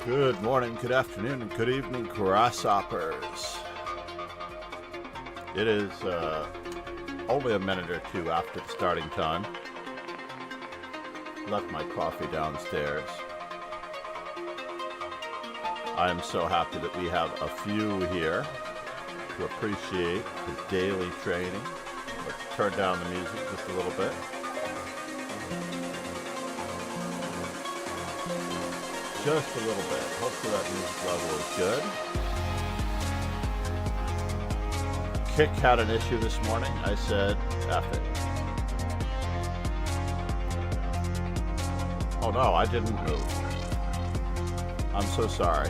Good morning, good afternoon, and good evening, grasshoppers. It is only a minute or two after the starting time. Left my coffee downstairs. I am so happy that we have a few here to appreciate the daily training. Let's turn down the music just a little bit. Just a little bit. Hopefully that music level is good. Kick had an issue this morning. I said, F it. Oh no, I didn't move. I'm so sorry.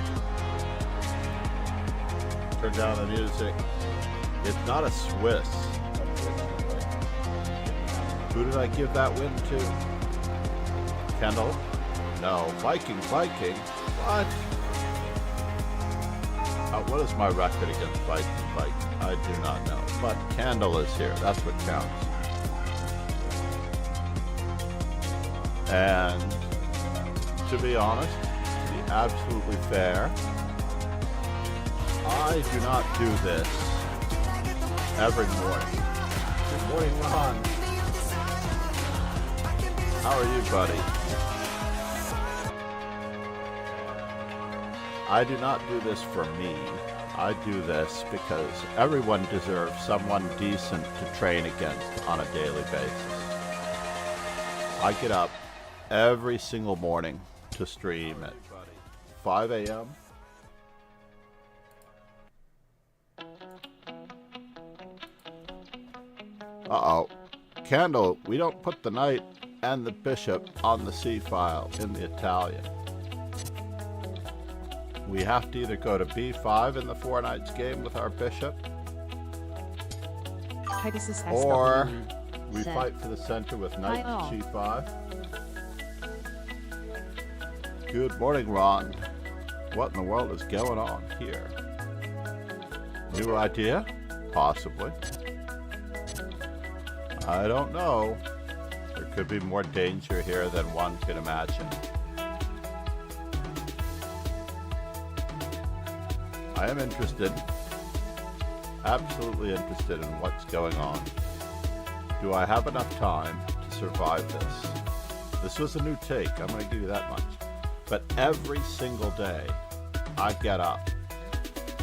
Turn down the music. It's not a Swiss. Who did I give that win to? Kendall? No. Viking. What? What is my record against Viking? I do not know. But Kendall is here. That's what counts. And to be honest, to be absolutely fair, I do not do this every morning. Good morning, Ron. How are you, buddy? I do not do this for me. I do this because everyone deserves someone decent to train against on a daily basis. I get up every single morning to stream at 5 a.m. Uh-oh. Candle, we don't put the knight and the bishop on the C file in the Italian. We have to either go to b5 in the four knights game with our bishop, or we fight for the center with knight to g5. Good morning, Ron. What in the world is going on here? New idea? Possibly. I don't know. There could be more danger here than one can imagine. I am interested, absolutely interested in what's going on. Do I have enough time to survive this? This was a new take, I'm going to give you that much. But every single day, I get up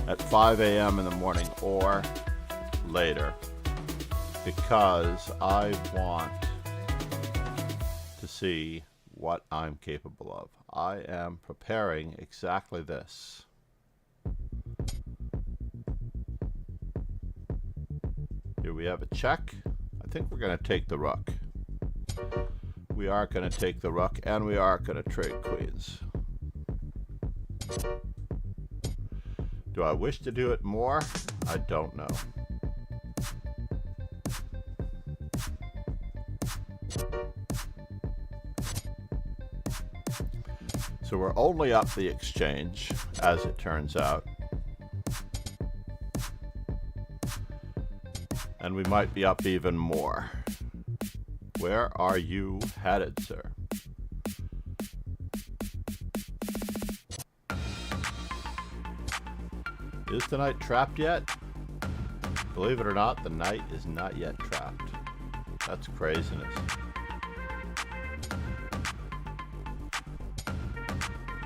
at 5 a.m. in the morning or later because I want to see what I'm capable of. I am preparing exactly this. Here we have a check. I think we're going to take the rook. We are going to take the rook, and we are going to trade queens. Do I wish to do it more? I don't know. So we're only up the exchange, as it turns out. And we might be up even more. Where are you headed, sir? Is the knight trapped yet? Believe it or not, the knight is not yet trapped. That's craziness.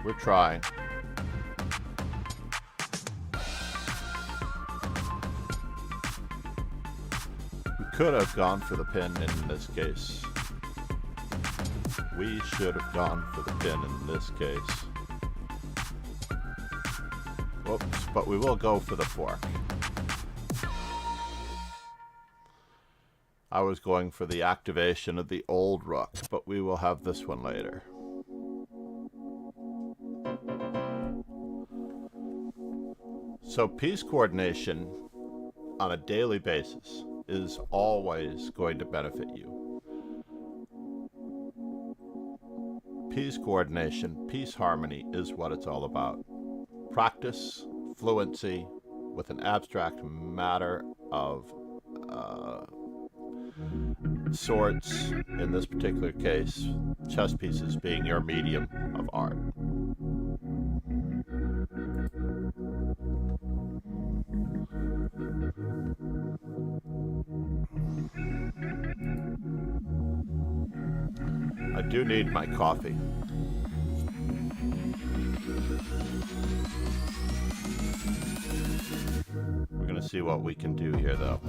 We're trying. Could have gone for the pin in this case. We should have gone for the pin in this case. Whoops, but we will go for the fork. I was going for the activation of the old rook, but we will have this one later. So piece coordination on a daily basis is always going to benefit you. Piece coordination, piece harmony is what it's all about. Practice, fluency with an abstract matter of sorts, in this particular case, chess pieces being your medium of art. do need my coffee. We're going to see what we can do here, though.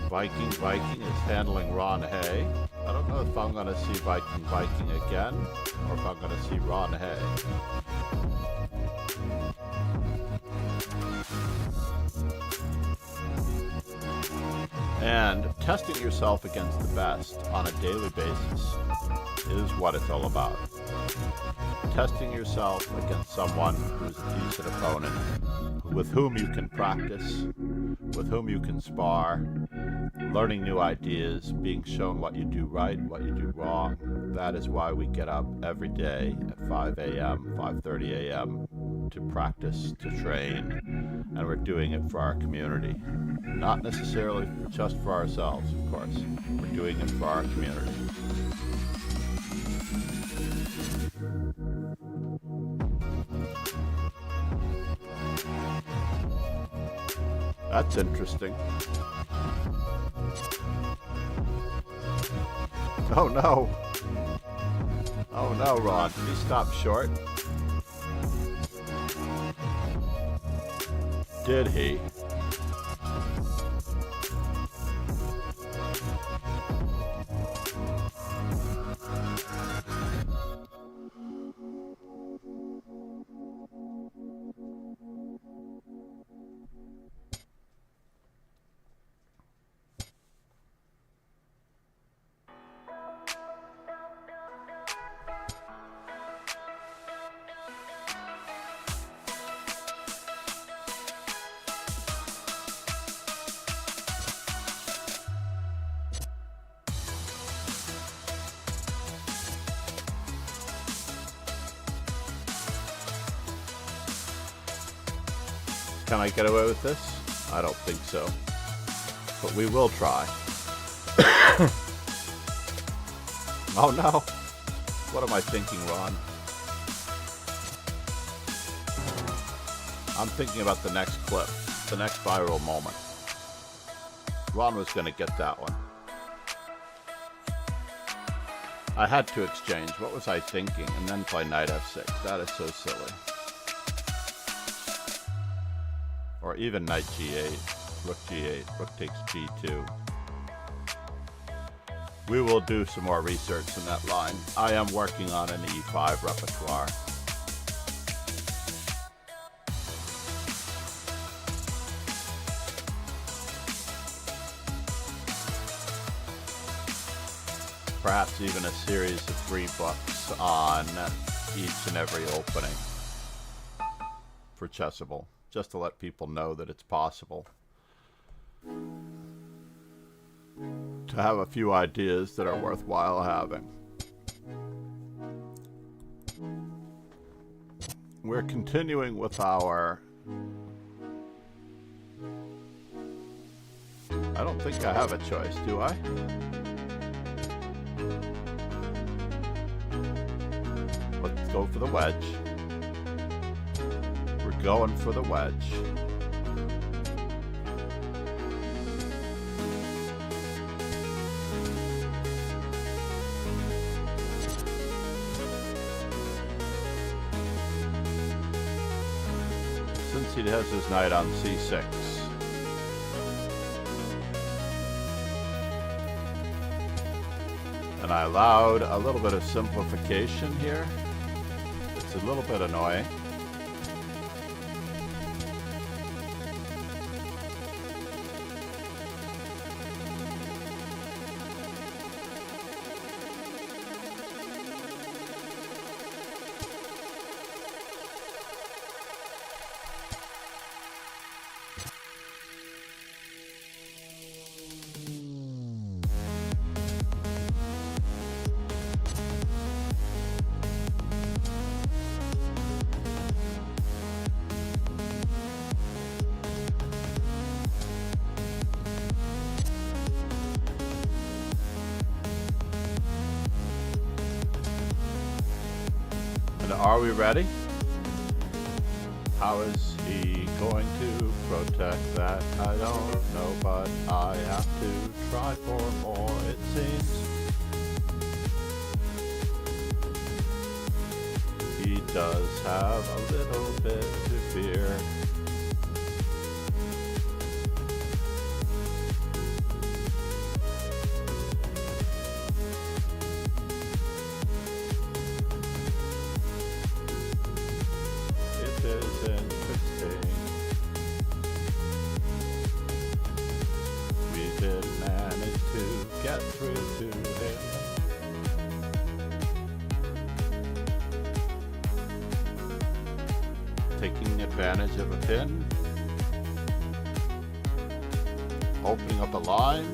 Viking is handling Ron Hay. I don't know if I'm going to see Viking again, or if I'm going to see Ron Hay. And testing yourself against the best on a daily basis is what it's all about. Testing yourself against someone who's a decent opponent, with whom you can practice, with whom you can spar, learning new ideas, being shown what you do right, what you do wrong. That is why we get up every day at 5 a.m., 5:30 a.m. to practice, to train, and we're doing it for our community. Not necessarily just for ourselves, of course. We're doing it for our community. That's interesting. Oh no! Oh no, Ron. Did he stop short? Did he? Can I get away with this? I don't think so. But we will try. Oh no! What am I thinking, Ron? I'm thinking about the next clip, the next viral moment. Ron was going to get that one. I had to exchange. What was I thinking? And then play knight f6. That is so silly. Or even knight g8, rook g8, rook takes g2. We will do some more research in that line. I am working on an e5 repertoire. Perhaps even a series of 3 books on each and every opening for Chessable, just to let people know that it's possible to have a few ideas that are worthwhile having. We're continuing with our... I don't think I have a choice, do I? Let's go for the wedge. We're going for the wedge. Since he has his knight on c6. And I allowed a little bit of simplification here. It's a little bit annoying. Are we ready? How is he going to protect that? I don't know, but I have to try for more, it seems. does have a little bit to fear. It is interesting. We did manage to get through to him. Taking advantage of a pin, opening up a line,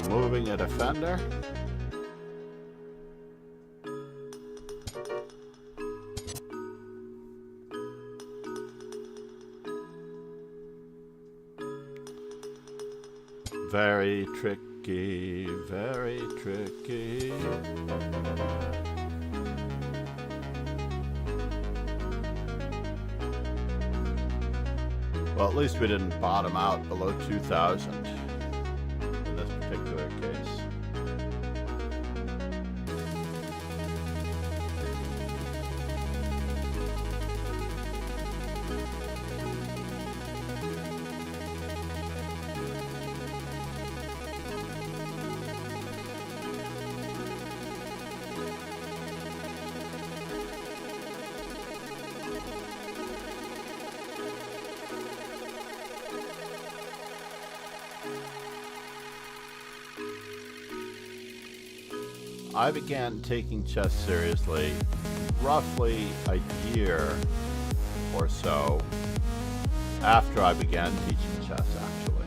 removing a defender, very tricky, very tricky. Well, at least we didn't bottom out below 2,000 in this particular case. I began taking chess seriously roughly a year or so after I began teaching chess, actually.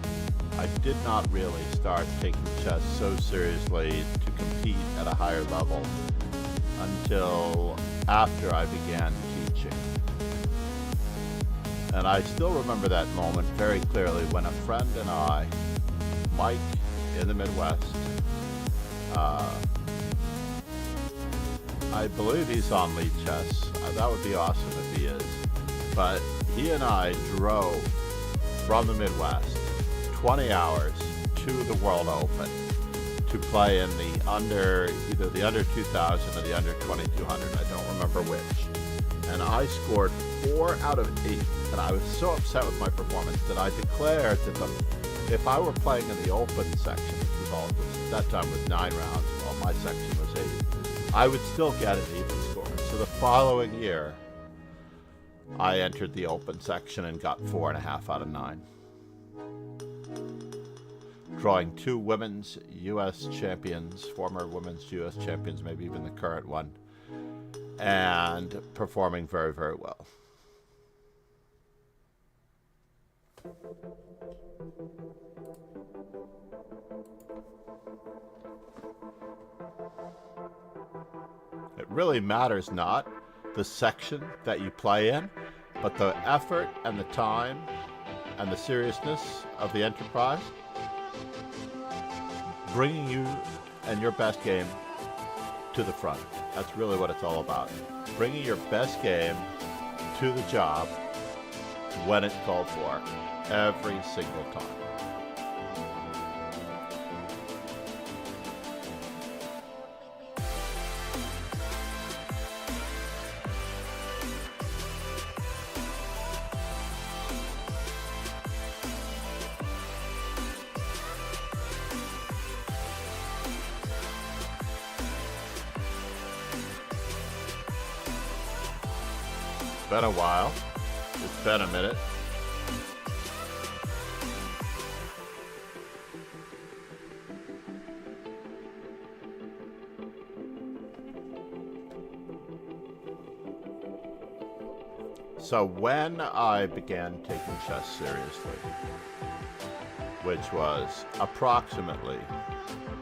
I did not really start taking chess so seriously to compete at a higher level until after I began teaching. And I still remember that moment very clearly when a friend and I, Mike in the Midwest, I believe he's on Lead Chess. That would be awesome if he is. But he and I drove from the Midwest 20 hours to the World Open to play in the either the under 2000 or the under 2200. I don't remember which. And I scored 4 out of 8. And I was so upset with my performance that I declared that if I were playing in the Open section, which was all at that time was 9 rounds, while my section was 8, I would still get an even score. So the following year, I entered the Open section and got 4.5 out of 9. Drawing 2 women's U.S. champions, former women's U.S. champions, maybe even the current one, and performing very, very well. It really matters not the section that you play in, but the effort and the time and the seriousness of the enterprise, bringing you and your best game to the front. That's really what it's all about. Bringing your best game to the job when it's called for, every single time. It's been a while. It's been a minute. So when I began taking chess seriously, which was approximately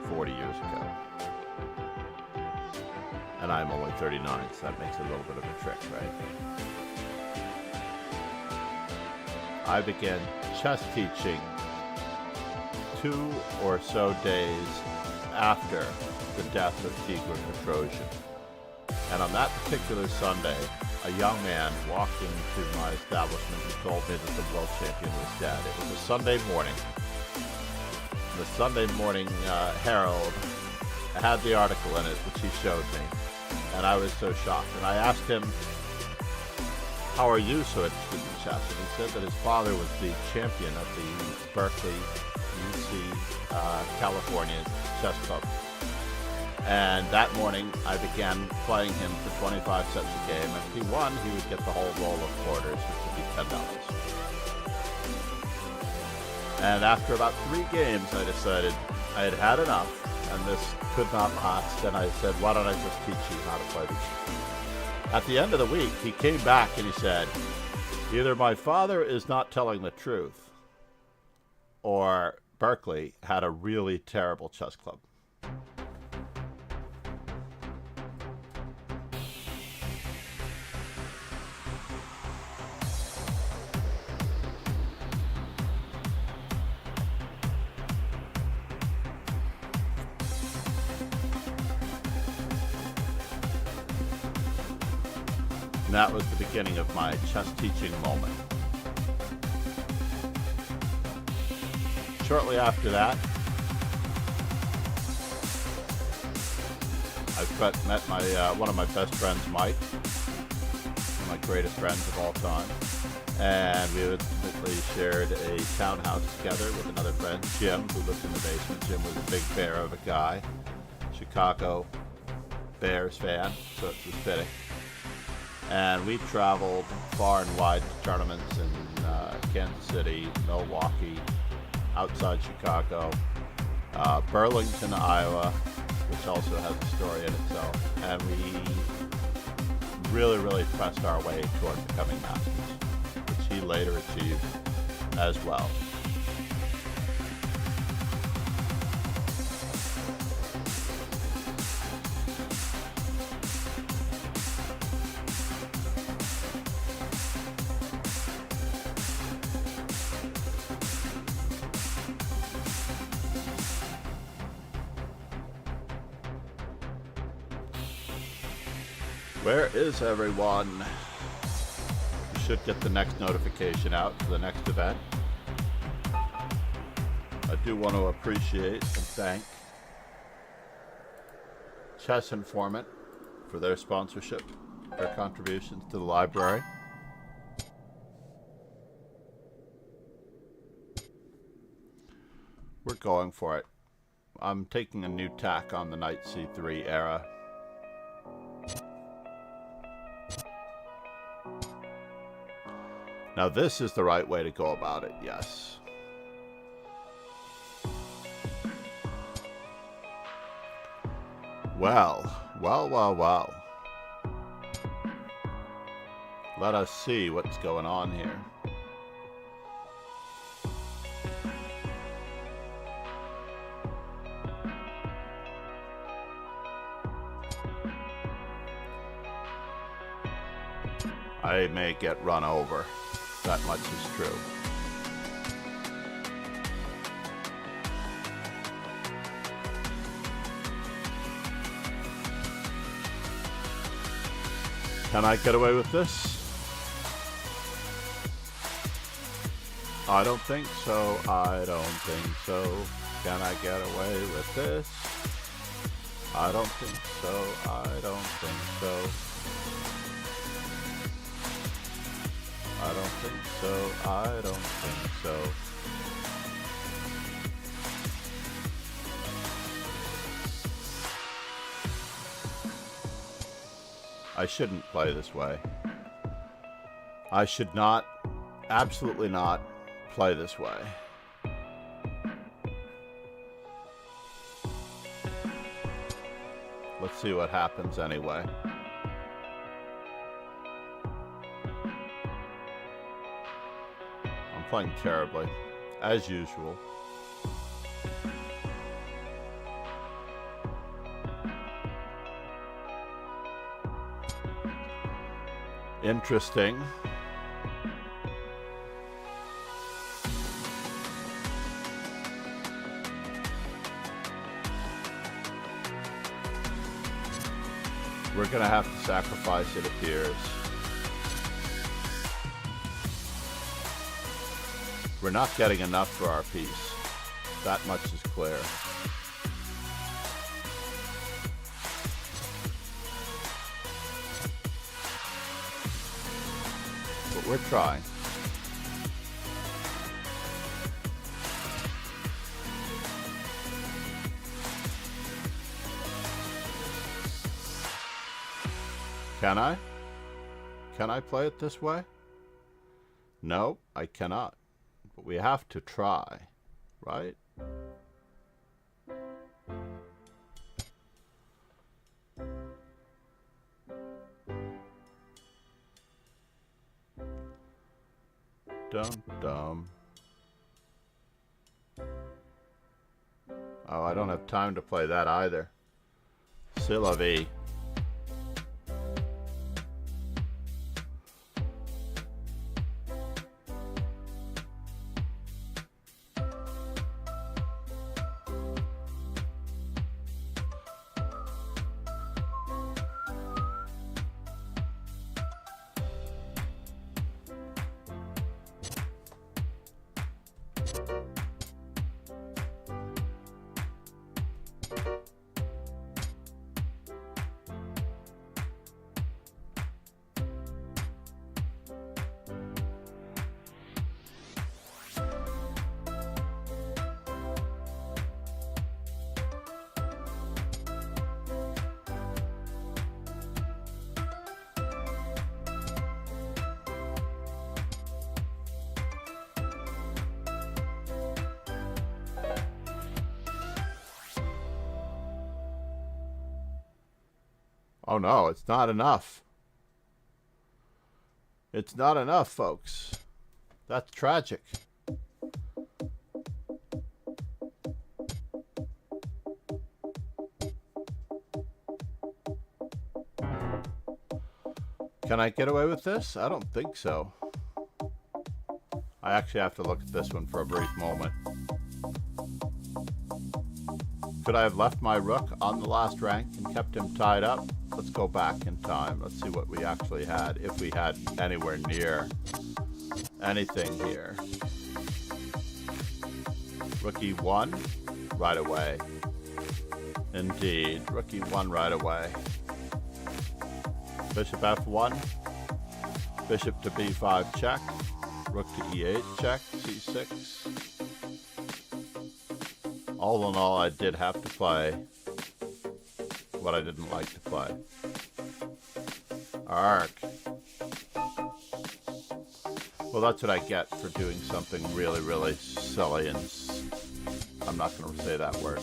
40 years ago, and I'm only 39, so that makes it a little bit of a trick, right? I began chess teaching 2 or so days after the death of Tigran Petrosian. And on that particular Sunday, a young man walked into my establishment and told me that the world champion was dead. It was a Sunday morning. The Sunday morning Herald had the article in it, which he showed me. And I was so shocked. And I asked him, how are you so interested in chess? And he said that his father was the champion of the Berkeley, UC, California chess club. And that morning, I began playing him for 25 cents a game. And if he won, he would get the whole roll of quarters, which would be $10. And after about 3 games, I decided I had had enough, and this could not last. And I said, why don't I just teach you how to play these? At the end of the week, he came back and he said, either my father is not telling the truth, or Berkeley had a really terrible chess club. And that was the beginning of my chess teaching moment. Shortly after that, I met my one of my best friends, Mike, one of my greatest friends of all time, and we ultimately shared a townhouse together with another friend, Jim, who lived in the basement. Jim was a big bear of a guy, Chicago Bears fan, so it was fitting. And we traveled far and wide to tournaments in Kansas City, Milwaukee, outside Chicago, Burlington, Iowa, which also has a story in itself. And we really, really pressed our way toward becoming masters, which he later achieved as well. Where is everyone? You should get the next notification out for the next event. I do want to appreciate and thank Chess Informant for their sponsorship, their contributions to the library. We're going for it. I'm taking a new tack on the Knight C3 era. Now this is the right way to go about it, yes. Well. Let us see what's going on here. I may get run over. That much is true. Can I get away with this? I don't think so. I don't think so. Can I get away with this? I don't think so. I don't think so. I don't think so. I don't think so. I shouldn't play this way. I should not, absolutely not, play this way. Let's see what happens anyway. I'm playing terribly, as usual. Interesting. We're going to have to sacrifice, it appears. We're not getting enough for our piece. That much is clear. We're trying. Can I? Can I play it this way? No, I cannot. But we have to try, right? Dum dum. Oh, I don't have time to play that either. C'est la vie. Oh no, it's not enough. It's not enough, folks. That's tragic. Can I get away with this? I don't think so. I actually have to look at this one for a brief moment. Could I have left my rook on the last rank and kept him tied up? Let's go back in time. Let's see what we actually had, if we had anywhere near anything here. Rook E1, right away. Indeed, rook E1 right away. Bishop F1, bishop to B5 check, rook to E8 check, C6. All in all, I did have to play what I didn't like to play. Arc. Well, that's what I get for doing something really, really silly, and I'm not going to say that word.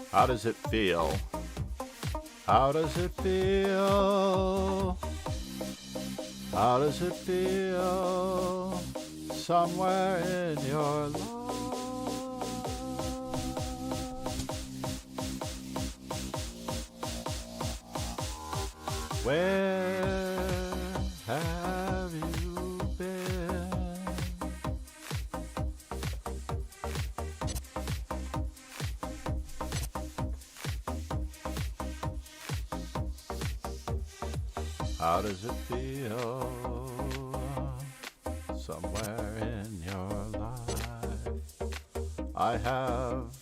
How does it feel? How does it feel? How does it feel somewhere in your life? Where have you been? How does it feel somewhere in your life? I have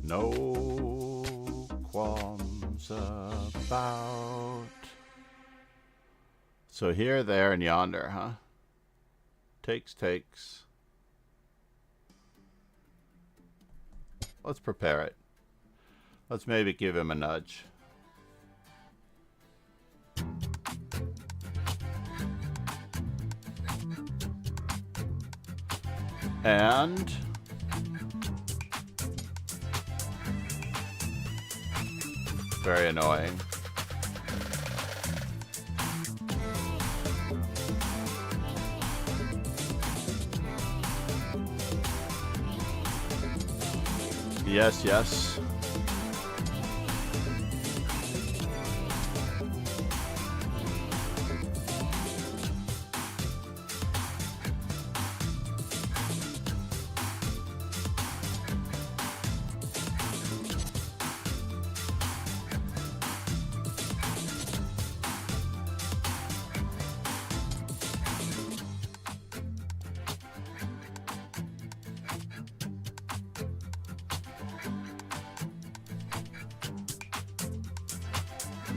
no qualms about. So here, there, and yonder, huh? Takes. Let's prepare it. Let's maybe give him a nudge. And very annoying. Yes.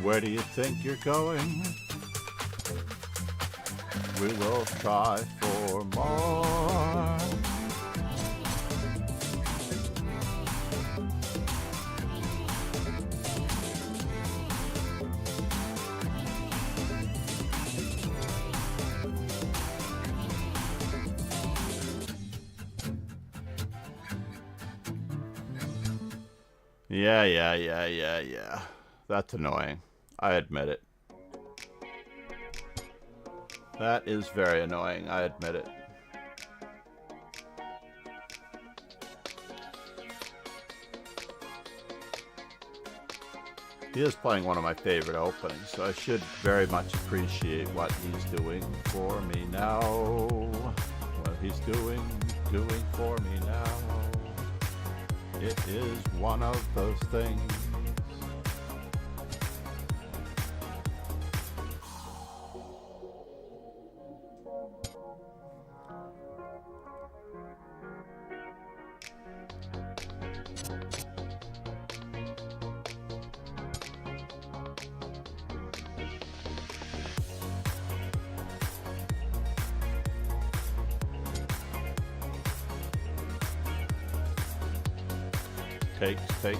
Where do you think you're going? We will try for more. Yeah. That's annoying. I admit it. That is very annoying. I admit it. He is playing one of my favorite openings, so I should very much appreciate what he's doing for me now. What he's doing for me now. It is one of those things. Takes.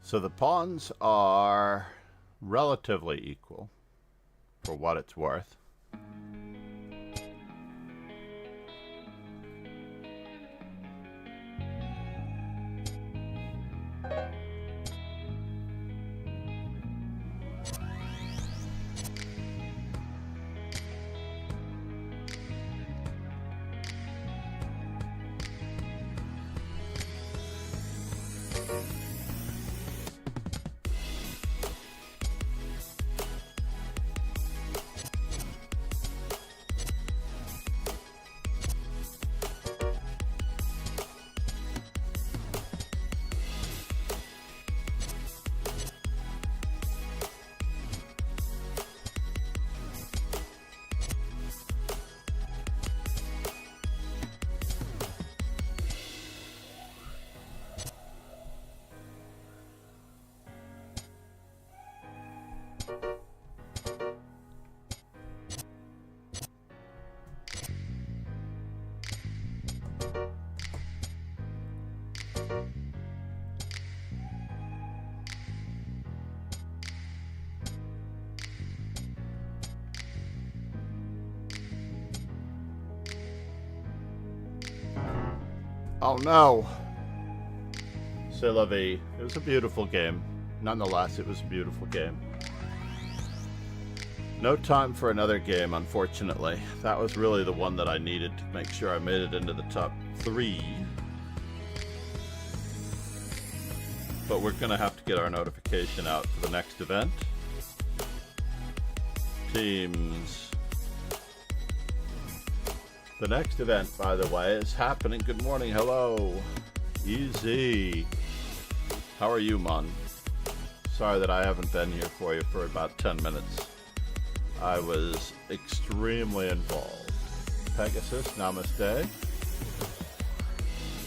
So the pawns are relatively equal for what it's worth. Oh no! C'est la vie. It was a beautiful game. Nonetheless, it was a beautiful game. No time for another game, unfortunately. That was really the one that I needed to make sure I made it into the top 3. But we're gonna have to get our notification out for the next event. Teams. The next event, by the way, is happening. Good morning, hello. Easy. How are you, Mon? Sorry that I haven't been here for you for about 10 minutes. I was extremely involved. Pegasus, namaste.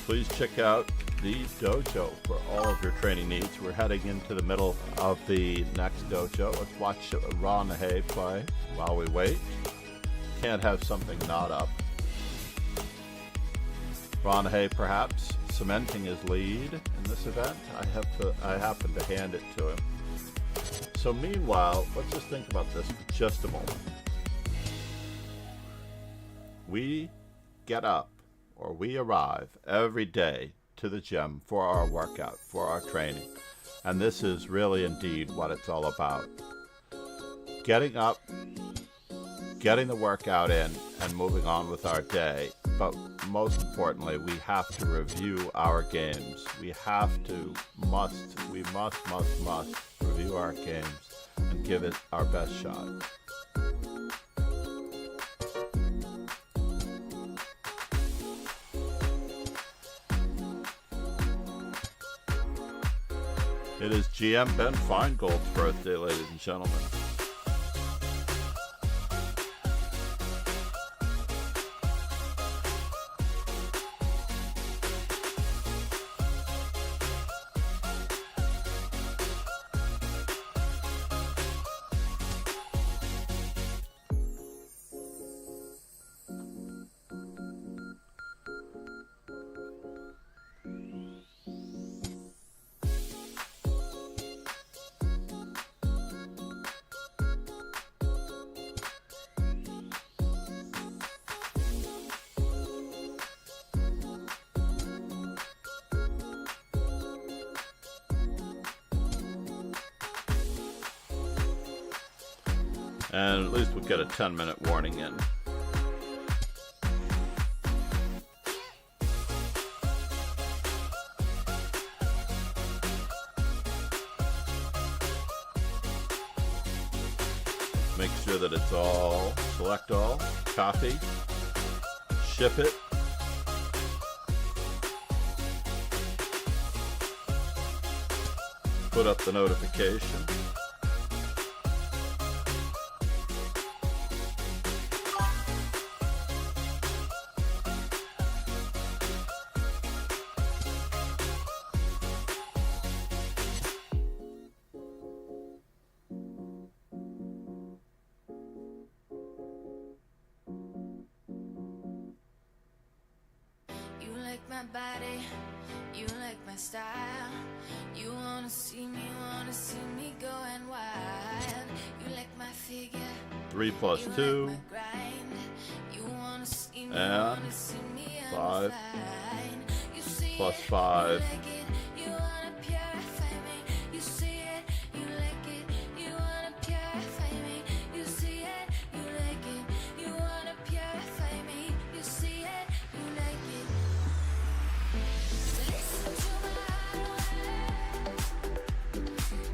Please check out the dojo for all of your training needs. We're heading into the middle of the next dojo. Let's watch Ron Hay play while we wait. Can't have something not up. Ron Hay perhaps cementing his lead in this event. I happen to hand it to him. So meanwhile, let's just think about this for just a moment. We get up, or we arrive every day to the gym for our workout, for our training. And this is really indeed what it's all about. Getting up, getting the workout in, and moving on with our day. But most importantly, we have to review our games. We must review our games and give it our best shot. It is GM Ben Finegold's birthday, ladies and gentlemen. And at least we'll get a 10-minute warning in. Make sure that it's all, select all, copy, ship it. Put up the notification. My body, you like my style. You wanna see me going wild. You like my figure. 3 plus 2. Like you wanna see me, and 5 plus 5. You wanna purify me. You see it, you like it. You wanna purify me. You see it, you like it. You wanna purify me. You see it, you like it. Listen to my heart.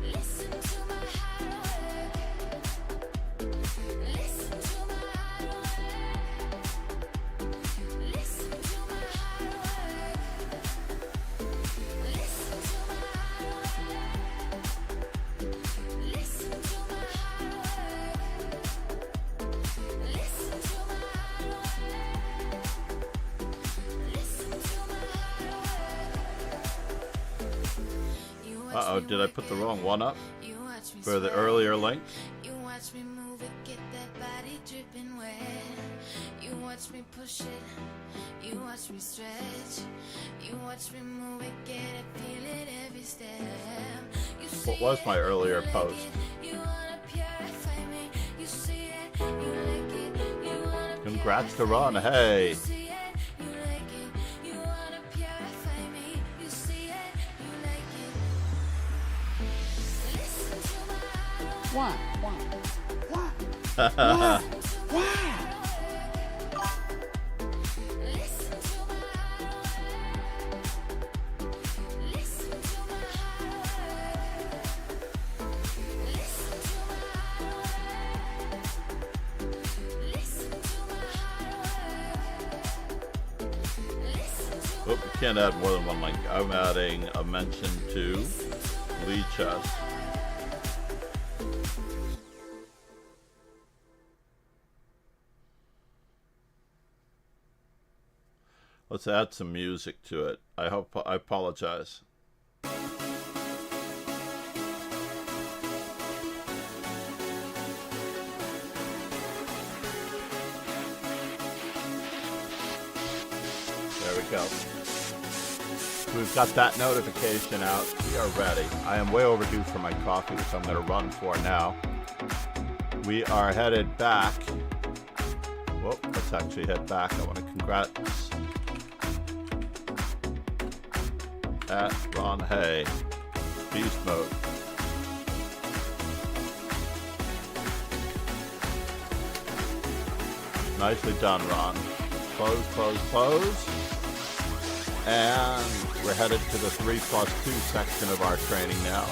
Listen to my heart. Listen to my heart. Listen to my heart. Listen to my heart. Listen to my heart. Listen to my Uh-oh, did I put the wrong one up for the earlier link? You watch me move it, get that body dripping wet. You watch me push it, you watch me stretch. You watch me move it, get it, feel it every step. What was my earlier post? Congrats to Ron, hey! Why? Oh, we can't add more than one link. I'm adding a mention to lead chest. Let's add some music to it. I apologize. There we go. We've got that notification out. We are ready. I am way overdue for my coffee, which I'm going to run for now. We are headed back. Whoa, let's actually head back. I want to congrats at Ron Hay. Beast mode. Nicely done, Ron. Close, close, close. And we're headed to the 3+2 section of our training now.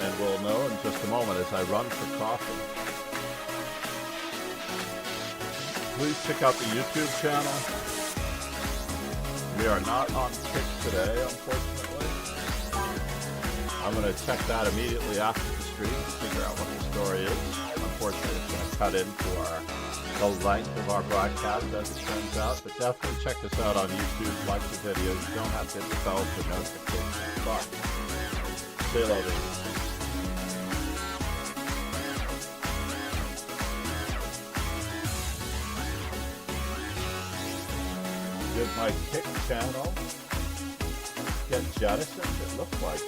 And we'll know in just a moment as I run for coffee. Please check out the YouTube channel. We are not on Kick today, unfortunately. I'm going to check that immediately after the stream to figure out what the story is. Unfortunately, it's going to cut into the length of our broadcast as it turns out, but definitely check us out on YouTube, like the videos. You don't have to hit the bell for notifications. But say hello to me. Did my Kick channel get jettisoned? It looked like it.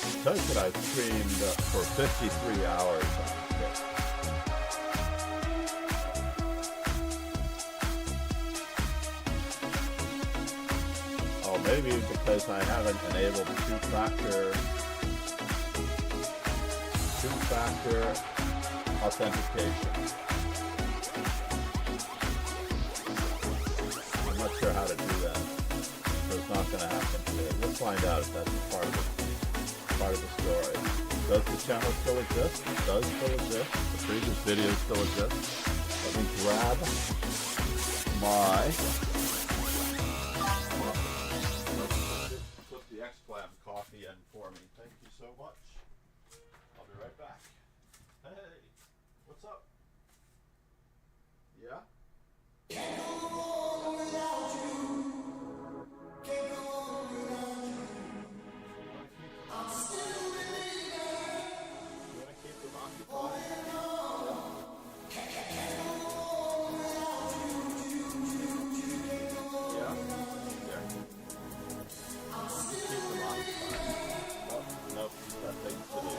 It says that I've streamed for 53 hours on Kick. Oh, maybe because I haven't enabled the two-factor authentication. I'm not sure how to do that, so it's not going to happen today. We'll find out if that's part of the story. Does the channel still exist? It does still exist. The previous videos still exist. Let me grab my put the X-Clam coffee in for me. Thank you so much. I'll be right back. Hey, what's up? Yeah? Can't go on without you. Can't go on without you. I'm still believing. You want to keep them occupied? Can't go on without you. Yeah? There. I'm still keep them occupied. Oh, nope, that thing's to do.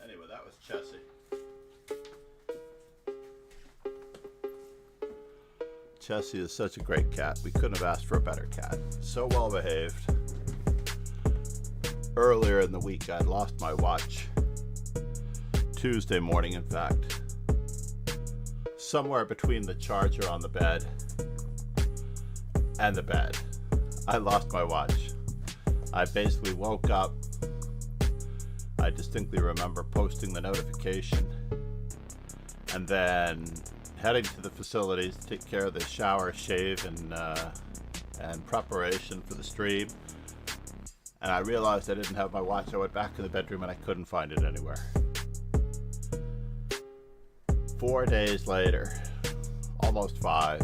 Anyway, that was Chessie. Chessie is such a great cat. We couldn't have asked for a better cat. So well behaved. Earlier in the week, I'd lost my watch. Tuesday morning, in fact. Somewhere between the charger on the bed and the bed, I lost my watch. I basically woke up. I distinctly remember posting the notification and then heading to the facilities to take care of the shower, shave, and preparation for the stream. And I realized I didn't have my watch. I went back to the bedroom and I couldn't find it anywhere. 4 days later, almost 5,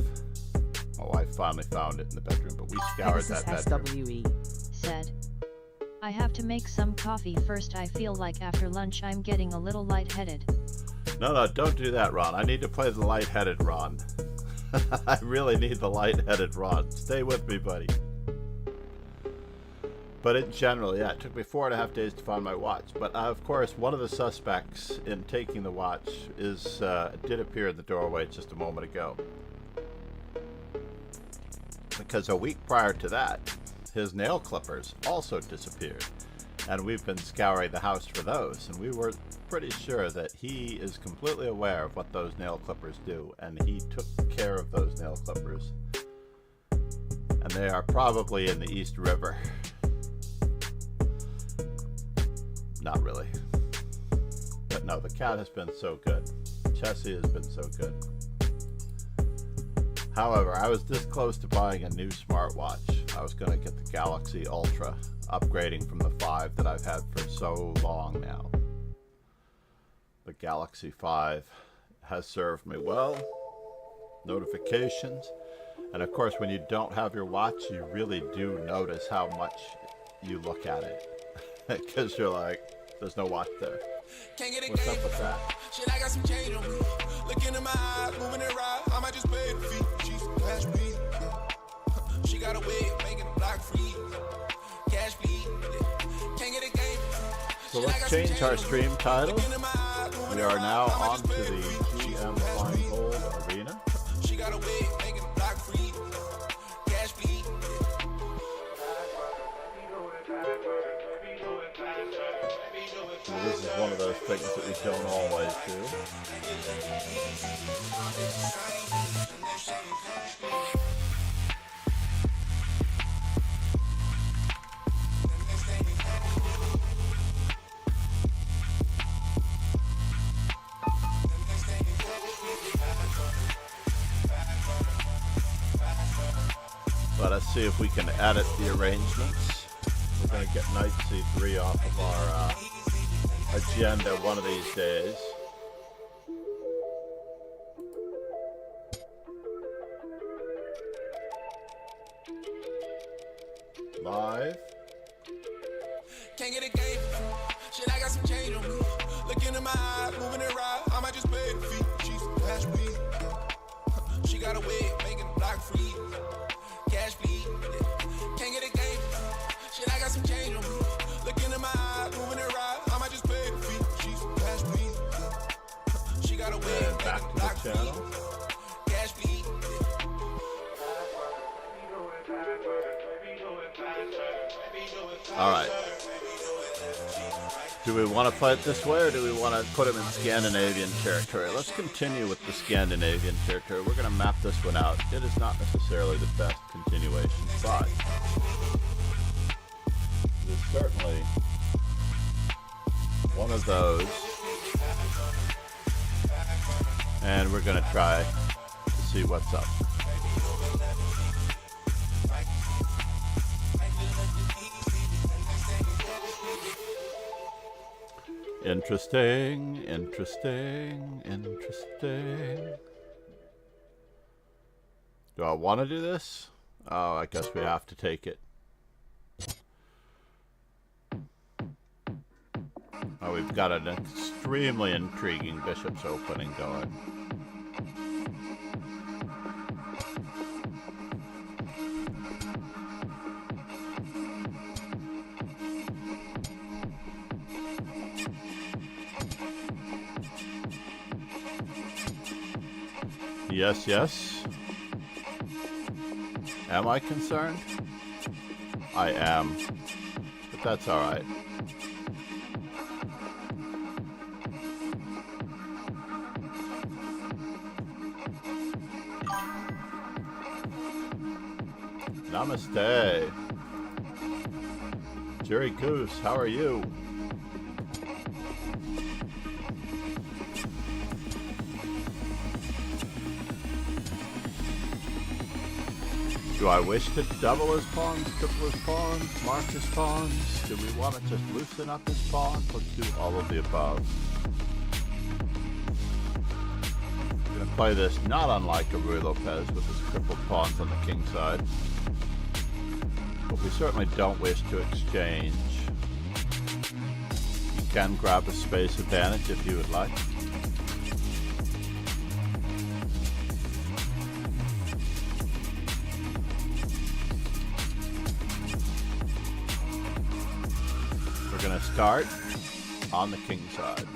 my wife finally found it in the bedroom, but we scoured that bedroom. SWE said, I have to make some coffee first. I feel like after lunch I'm getting a little lightheaded. No, don't do that, Ron. I need to play the lightheaded Ron. I really need the lightheaded Ron. Stay with me, buddy. But in general, yeah, it took me 4.5 days to find my watch. But of course, one of the suspects in taking the watch did appear in the doorway just a moment ago. Because a week prior to that, his nail clippers also disappeared, and we've been scouring the house for those, and we were pretty sure that he is completely aware of what those nail clippers do, and he took care of those nail clippers, and they are probably in the East River. Not really. But no, the cat has been so good. Chessie has been so good. However, I was this close to buying a new smartwatch. I was going to get the Galaxy Ultra, upgrading from the 5 that I've had for so long now. The Galaxy 5 has served me well. Notifications. And of course, when you don't have your watch, you really do notice how much you look at it. Because you're like, there's no watch there. What's up with that? Shit, I got some change on me. Look into my eyes, moving it right. I might just pay the fee. She's cash free. She got a way of making a block free. Cash bleed. Can't get a game. So let's change our stream title. We are now on to the GM Finegold Arena. She got a way of making a block free. Cash bleed. This is one of those things that we don't always do. Let us see if we can edit the arrangements. We're going to get Knight C3 off of our agenda one of these days. Live. Can't get a game. Shit, I got some change on me. Look into my eyes, moving it right. I might just pay the fee. She's cash free. She got a way of making a block free. Cash bleed. Can't get a game. Shit, I got some change on me. Look into my eyes, moving it right. I might just pay the fee. She's cash free. She got a way of Back making a to block the free. channel. Cash bleed. Alright. Do we want to fight this way, or do we want to put him in Scandinavian territory? Let's continue with the Scandinavian territory. We're going to map this one out. It is not necessarily the best continuation, but it is certainly one of those. And we're going to try to see what's up. Interesting, interesting, interesting. Do I want to do this? Oh, I guess we have to take it. Oh, we've got an extremely intriguing bishop's opening going. Yes, yes. Am I concerned? I am. But that's alright. Namaste. Jerry Goose, how are you? Do I wish to double his pawns, triple his pawns, mark his pawns? Do we want to just loosen up his pawns? Let's do all of the above. I'm going to play this not unlike a Ruy Lopez with his crippled pawns on the king side. But we certainly don't wish to exchange. You can grab a space advantage if you would like. We're going to start on the king side.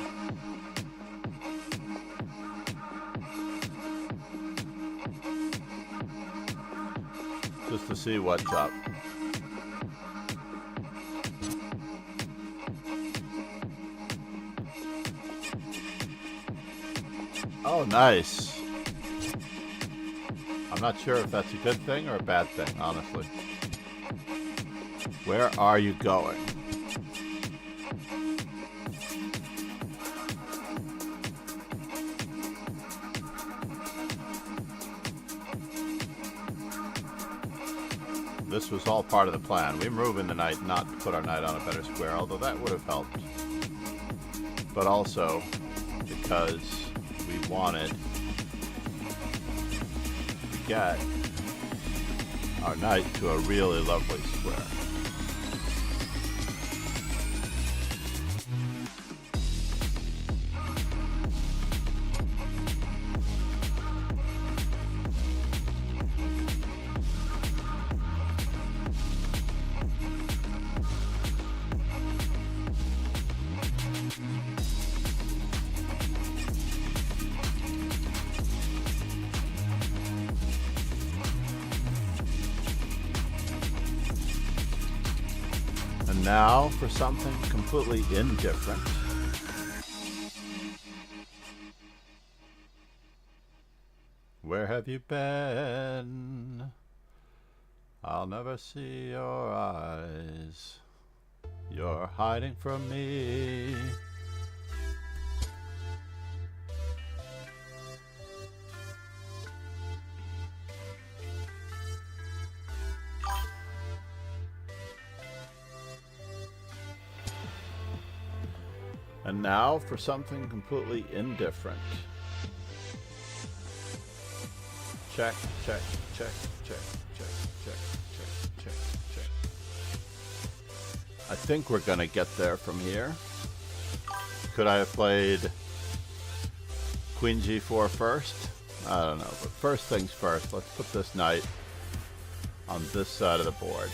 Just to see what's up. Oh, nice. I'm not sure if that's a good thing or a bad thing, honestly. Where are you going? this was all part of the plan. We were moving the knight not to put our knight on a better square, although that would have helped. But also because we wanted to get our knight to a really lovely square. And now for something completely indifferent. Where have you been? I'll never see your eyes. You're hiding from me. And now for something completely indifferent. Check, check, check, check, check, check, check, check, check. I think we're gonna get there from here. Could I have played Queen G4 first? I don't know, but first things first, let's put this knight on this side of the board.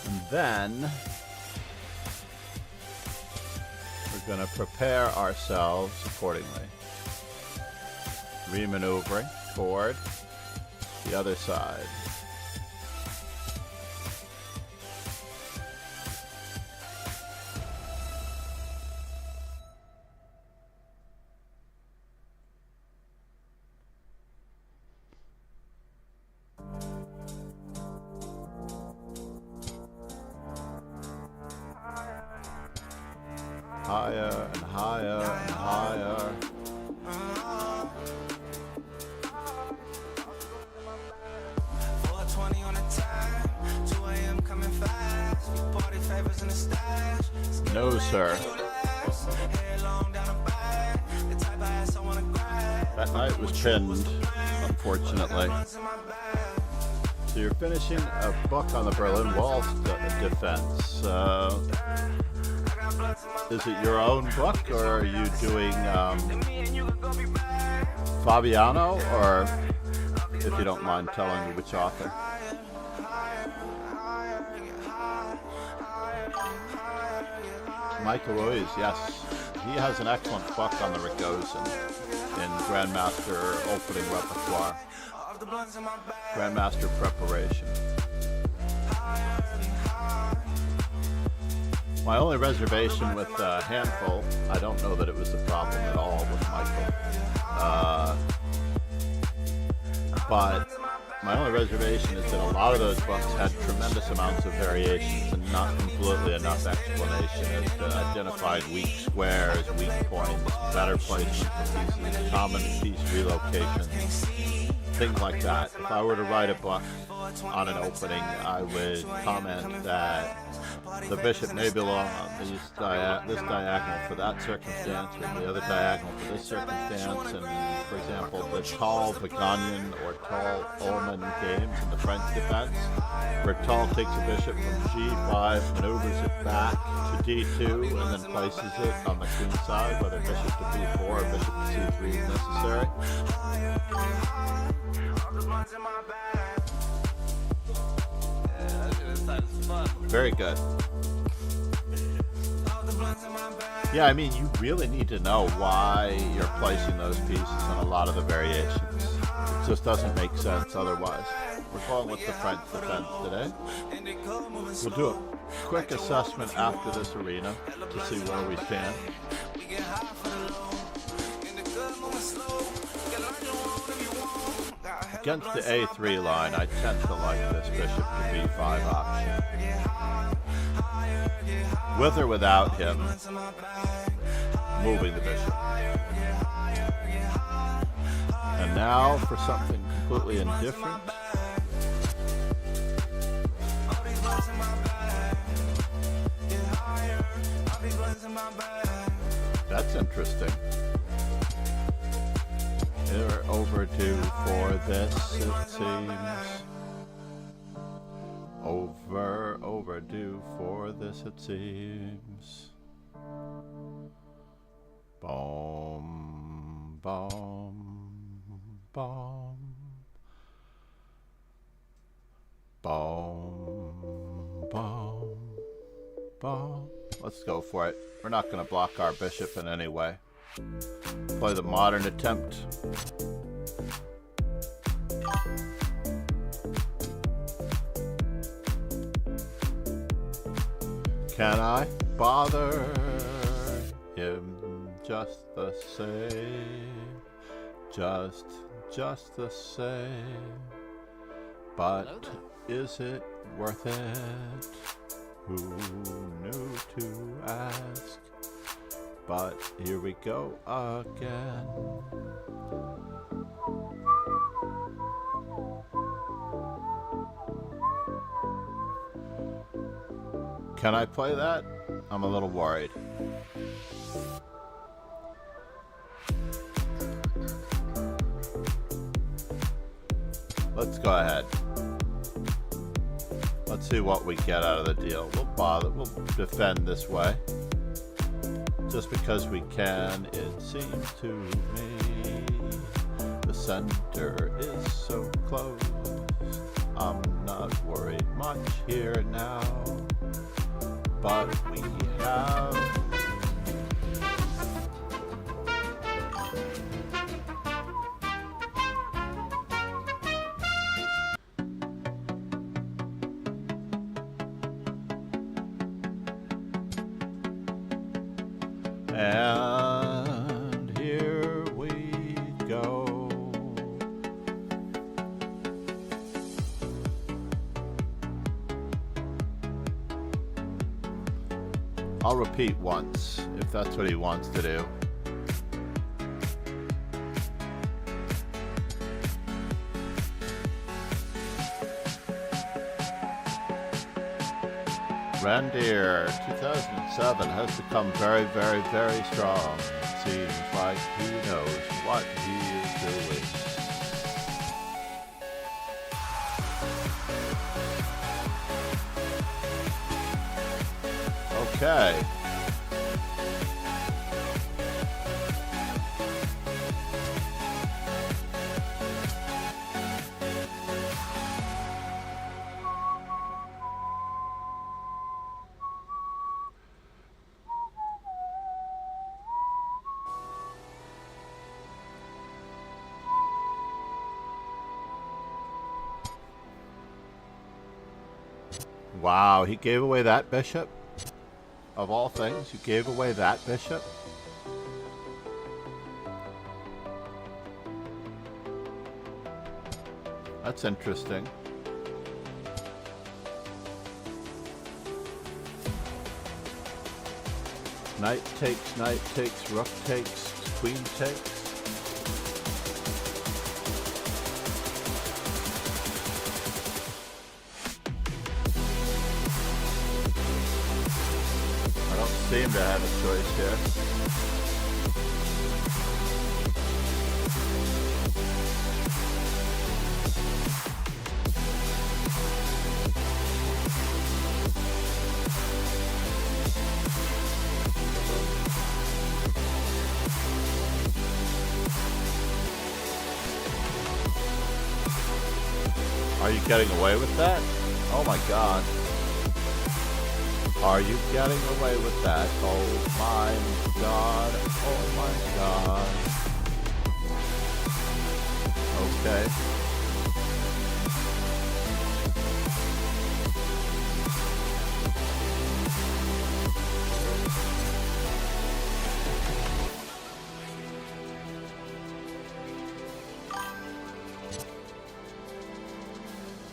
And then we're going to prepare ourselves accordingly. Remaneuvering toward the other side. Higher and higher and higher. 4:20 on the time, 2 a.m. coming fast. Party favors in the stash. No, sir. That knight was pinned, unfortunately. So you're finishing a book on the Berlin Wall defense. Is it your own book, or are you doing Fabiano, or if you don't mind telling me which author? Michael Ruiz, yes. He has an excellent book on the Ragozin in Grandmaster Opening Repertoire. Grandmaster Preparation. My only reservation with Handful, I don't know that it was the problem at all with Michael. But my only reservation is that a lot of those books had tremendous amounts of variations and not completely enough explanation as to identified weak squares, weak points, better placement for pieces, common piece relocations, things like that. If I were to write a book on an opening, I would comment that the bishop may belong on this diagonal for that circumstance, or the other diagonal for this circumstance. And for example, the tall Begonnian or tall Ullman games in the French defense, where tall takes a bishop from G5, maneuvers it back to D2, and then places it on the queen side, whether bishop to B4 or bishop to C3 is necessary. Very good. Yeah, I mean, you really need to know why you're placing those pieces on a lot of the variations. It just doesn't make sense otherwise. We're going with the French defense today. We'll do a quick assessment after this arena to see where we stand. Against the A3 line, I tend to like this bishop to B5 option. With or without him moving the bishop. And now for something completely indifferent. That's interesting. They're overdue for this, it seems. Overdue for this, it seems. Boom, boom, boom. Boom, boom, boom. Let's go for it. We're not going to block our bishop in any way. Play the modern attempt. Can I bother him just the same? Just the same. But is it worth it? Who knew to ask? But here we go again. Can I play that? I'm a little worried. Let's go ahead. Let's see what we get out of the deal. We'll defend this way. Just because we can, it seems to me. The center is so close. I'm not worried much here now. But we have and here we go. I'll repeat once, if that's what he wants to do. Randir 2007 has become very, very, very strong. Seems like he knows what he is doing. Okay. Wow, he gave away that bishop? Of all things, you gave away that bishop? That's interesting. Knight takes, rook takes, queen takes. Seem to have a choice here. Are you getting away with that? Oh my God. Are you getting away with that? Oh my God. Oh my God. Okay.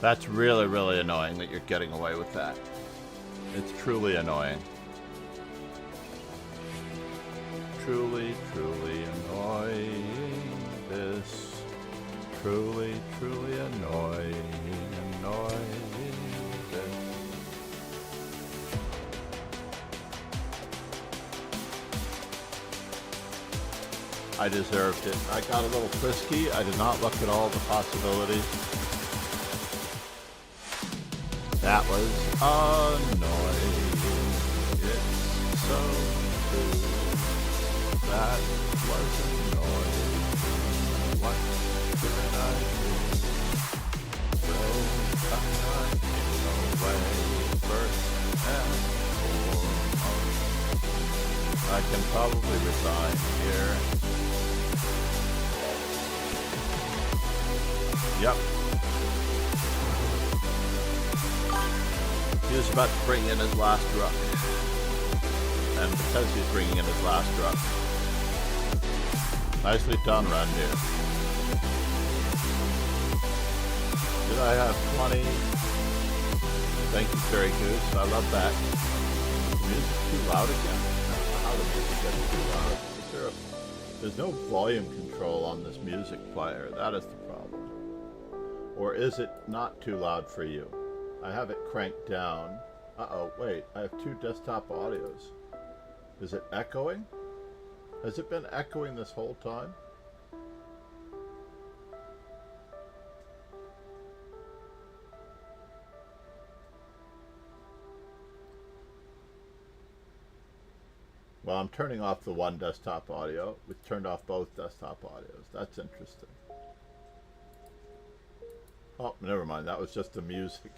That's really, really annoying that you're getting away with that. It's truly annoying. Truly, truly annoying. This truly, truly annoying. I deserved it. I got a little frisky. I did not look at all the possibilities. That was annoying. It's so true. That was annoying. What did I do? So I came away first and foremost. I can probably resign here. Yep. He was about to bring in his last ruck. And because he's bringing in his last ruck. Nicely done, Randir. Did I have 20? Thank you, Fairy Goose. I love that. The music's too loud again. I don't know how the music gets too loud. There's no volume control on this music player. That is the problem. Or is it not too loud for you? I have it cranked down. Uh-oh, wait. I have two desktop audios. Is it echoing? Has it been echoing this whole time? Well, I'm turning off the one desktop audio. We turned off both desktop audios. That's interesting. Oh, never mind. That was just the music.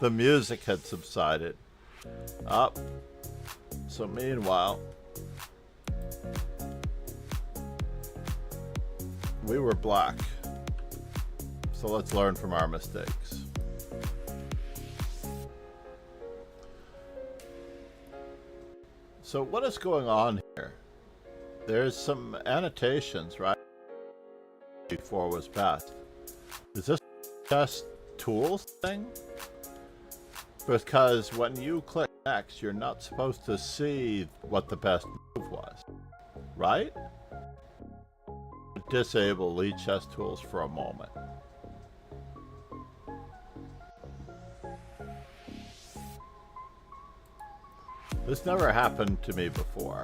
The music had subsided. Up. So meanwhile, we were black. So let's learn from our mistakes. So what is going on here? There's some annotations, right? Before was passed. Is this just tools thing? Because when you click next, you're not supposed to see what the best move was, right? Disable lead chess tools for a moment. This never happened to me before.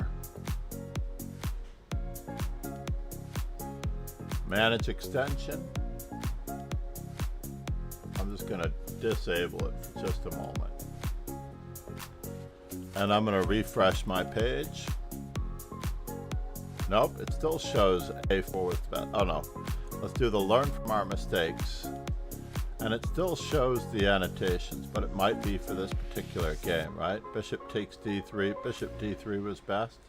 Manage extension. I'm just going to disable it for just a moment. And I'm going to refresh my page. Nope, it still shows A4 with best. Oh no. Let's do the learn from our mistakes. And it still shows the annotations, but it might be for this particular game, right? Bishop takes D3. Bishop D3 was best.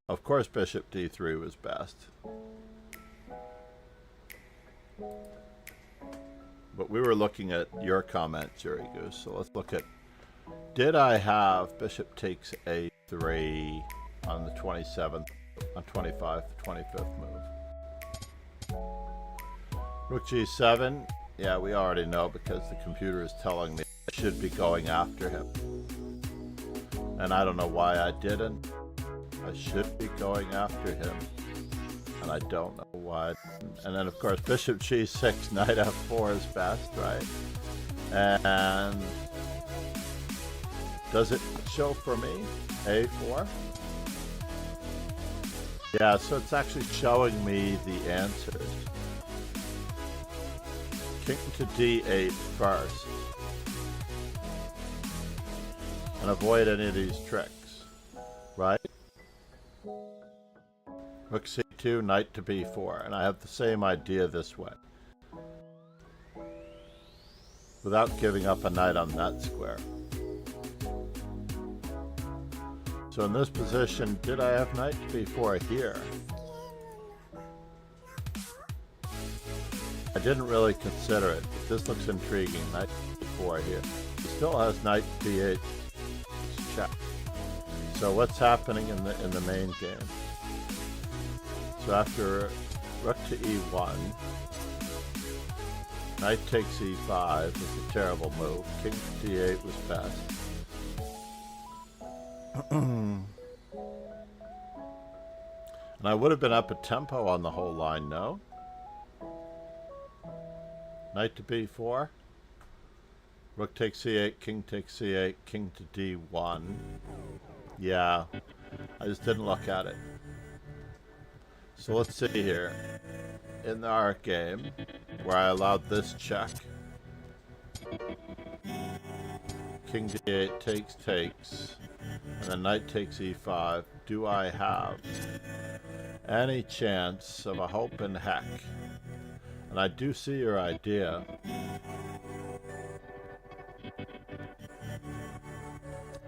Of course, Bishop D3 was best. But we were looking at your comment, Jerry Goose. So let's look at, did I have Bishop takes A3 on the 27th, on 25th, 25th move? Rook G7, yeah, we already know because the computer is telling me I should be going after him. And I don't know why I didn't. I should be going after him. And I don't know why I didn't. And then of course Bishop G6, Knight F4 is best, right? And does it show for me? A4? Yeah, so it's actually showing me the answers. King to D8 first. And avoid any of these tricks. Right? Rook C2, Knight to B4. And I have the same idea this way. Without giving up a knight on that square. So in this position, did I have Knight to B4 here? I didn't really consider it, but this looks intriguing. Knight d4 here. He still has Knight d8 check. So what's happening in the main game? So after Rook to E1, Knight takes E5 is a terrible move. King to D8 was best. And I would have been up a tempo on the whole line, no? Knight to b4. Rook takes c8, king takes c8, king to d1. Yeah, I just didn't look at it. So let's see here. In our game, where I allowed this check, king d8 takes, and then knight takes e5. Do I have any chance of a hope in heck? And I do see your idea.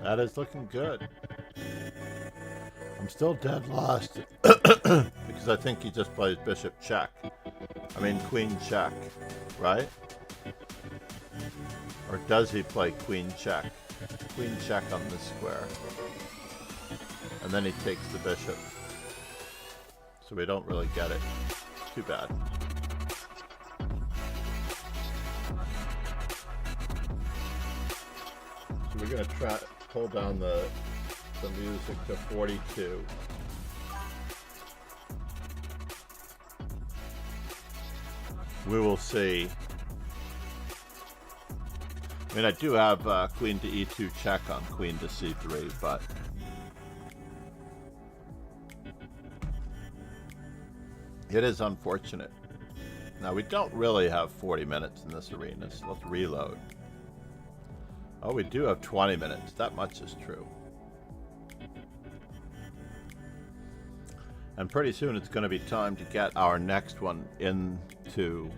That is looking good. I'm still dead lost because I think he just plays bishop check. I mean queen check, right? Or does he play queen check? Queen check on this square. And then he takes the bishop. So we don't really get it. Too bad. So we're going to try pull down the music to 42. We will see. I mean, I do have queen to e2 check on queen to c3, but it is unfortunate. Now, we don't really have 40 minutes in this arena, so let's reload. Oh, we do have 20 minutes. That much is true. And pretty soon it's going to be time to get our next one into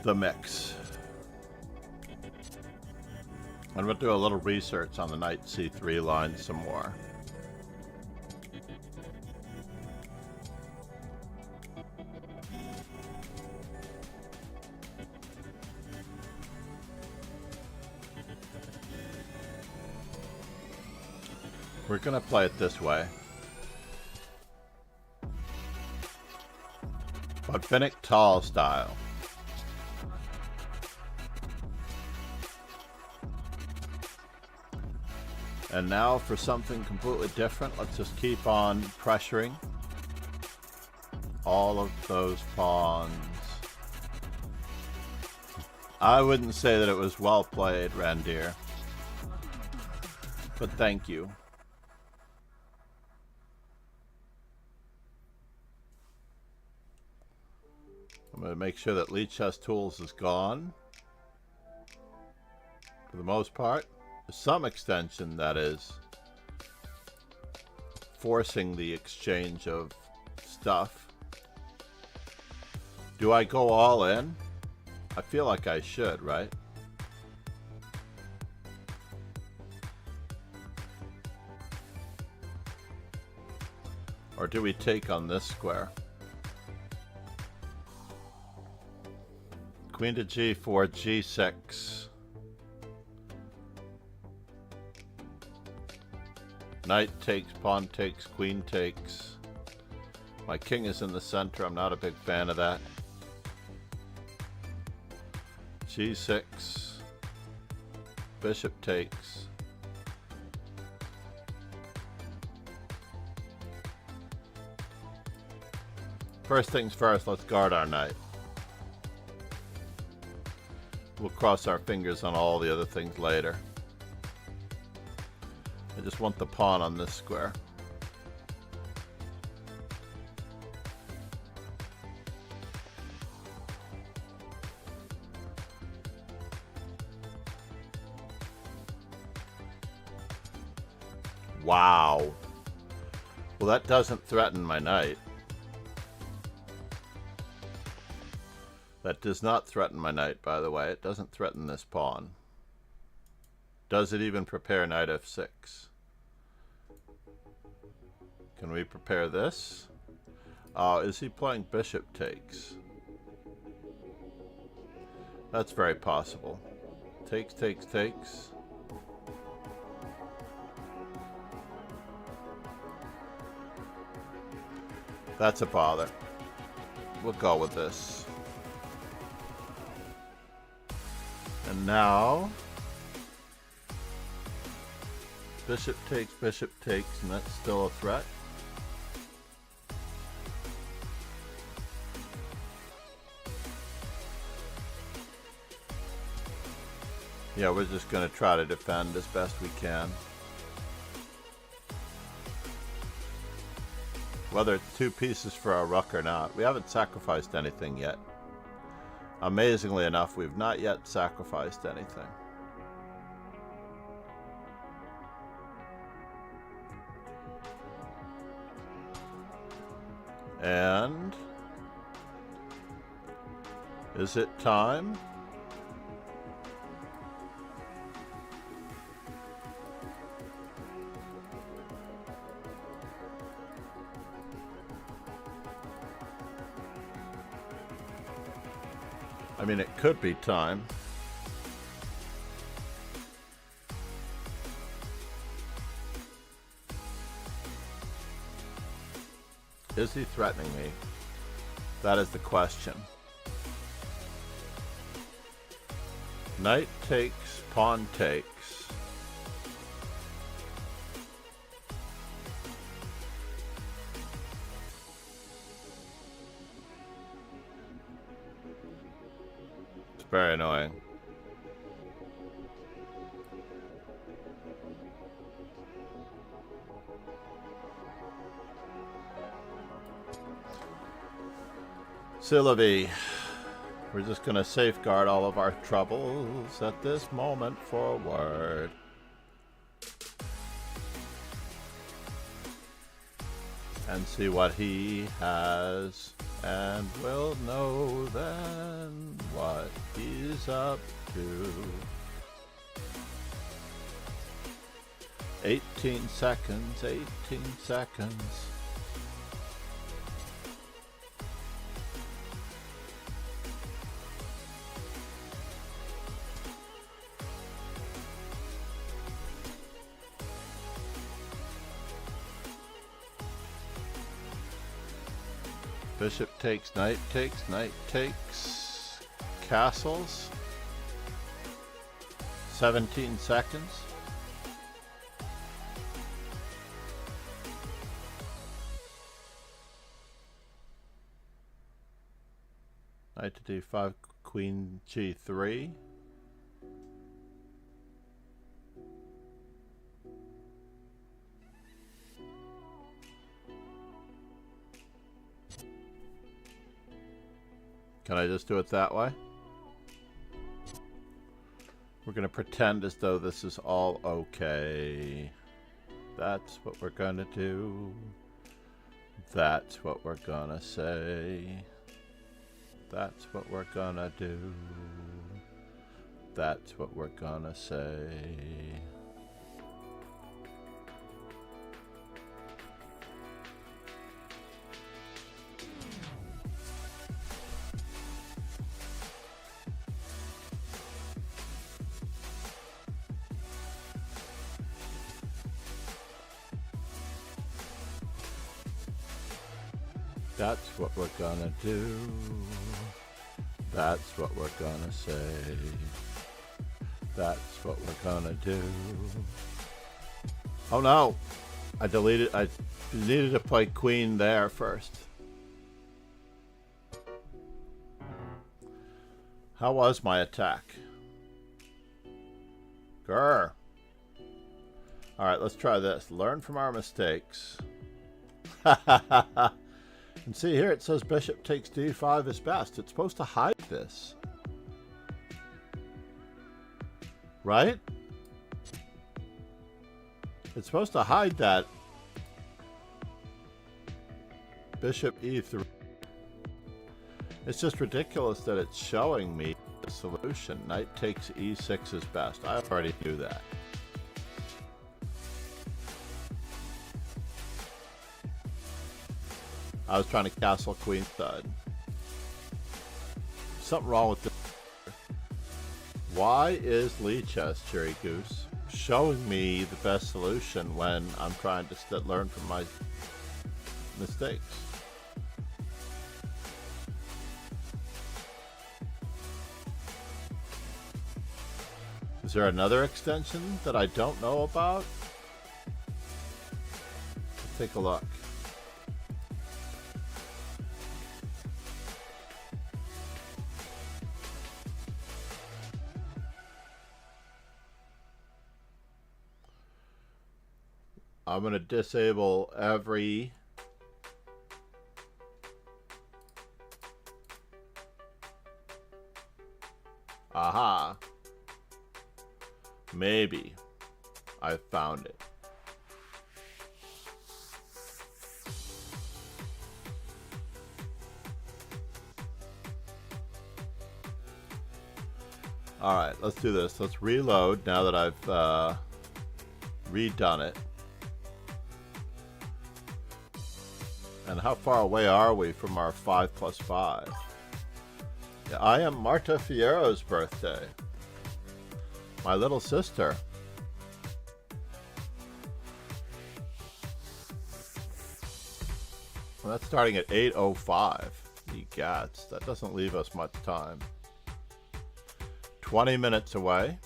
the mix. I'm going to do a little research on the knight c3 line some more. We're going to play it this way. But Finnick Tall style. And now for something completely different, let's just keep on pressuring all of those pawns. I wouldn't say that it was well played, Randir. But thank you. I'm going to make sure that Leech Chess Tools is gone. For the most part. To some extension, that is. Forcing the exchange of stuff. Do I go all in? I feel like I should, right? Or do we take on this square? Queen to g4, g6. Knight takes, pawn takes, queen takes. My king is in the center. I'm not a big fan of that. g6. Bishop takes. First things first, let's guard our knight. We'll cross our fingers on all the other things later. I just want the pawn on this square. Wow. Well, that doesn't threaten my knight. That does not threaten my knight, by the way. It doesn't threaten this pawn. Does it even prepare knight f6? Can we prepare this? Is he playing bishop takes? That's very possible. Takes, takes, takes. That's a bother. We'll go with this. And now bishop takes, and that's still a threat. Yeah, we're just going to try to defend as best we can. Whether it's 2 pieces for our rook or not. We haven't sacrificed anything yet. Amazingly enough, we've not yet sacrificed anything. And is it time? I mean, it could be time. Is he threatening me? That is the question. Knight takes, pawn takes. It's very annoying. Sylvie, we're just going to safeguard all of our troubles at this moment forward. And see what he has, and we'll know then what he's up to. 18 seconds, 18 seconds. Bishop takes, knight takes, knight takes. Castles. 17 seconds. Knight to d5, queen g3. Can I just do it that way? We're going to pretend as though this is all okay. That's what we're going to do. That's what we're going to say. That's what we're going to do. That's what we're going to say. That's what we're gonna do. That's what we're gonna say. That's what we're gonna do. Oh no! I needed to play queen there first. How was my attack? Grr. Alright, let's try this. Learn from our mistakes. And see here it says bishop takes d5 is best. It's supposed to hide this. Right? It's supposed to hide that bishop e3. It's just ridiculous that it's showing me the solution. Knight takes e6 is best. I already knew that. I was trying to castle queen side. Something wrong with this. Why is Lichess, Cherry Goose, showing me the best solution when I'm trying to learn from my mistakes? Is there another extension that I don't know about? take a look. I'm going to disable every aha. Maybe I found it. All right, let's do this. Let's reload now that I've redone it. And how far away are we from our 5+5? Yeah, I am Marta Fierro's birthday. My little sister. Well, that's starting at 8:05. Ye gats, that doesn't leave us much time. 20 minutes away.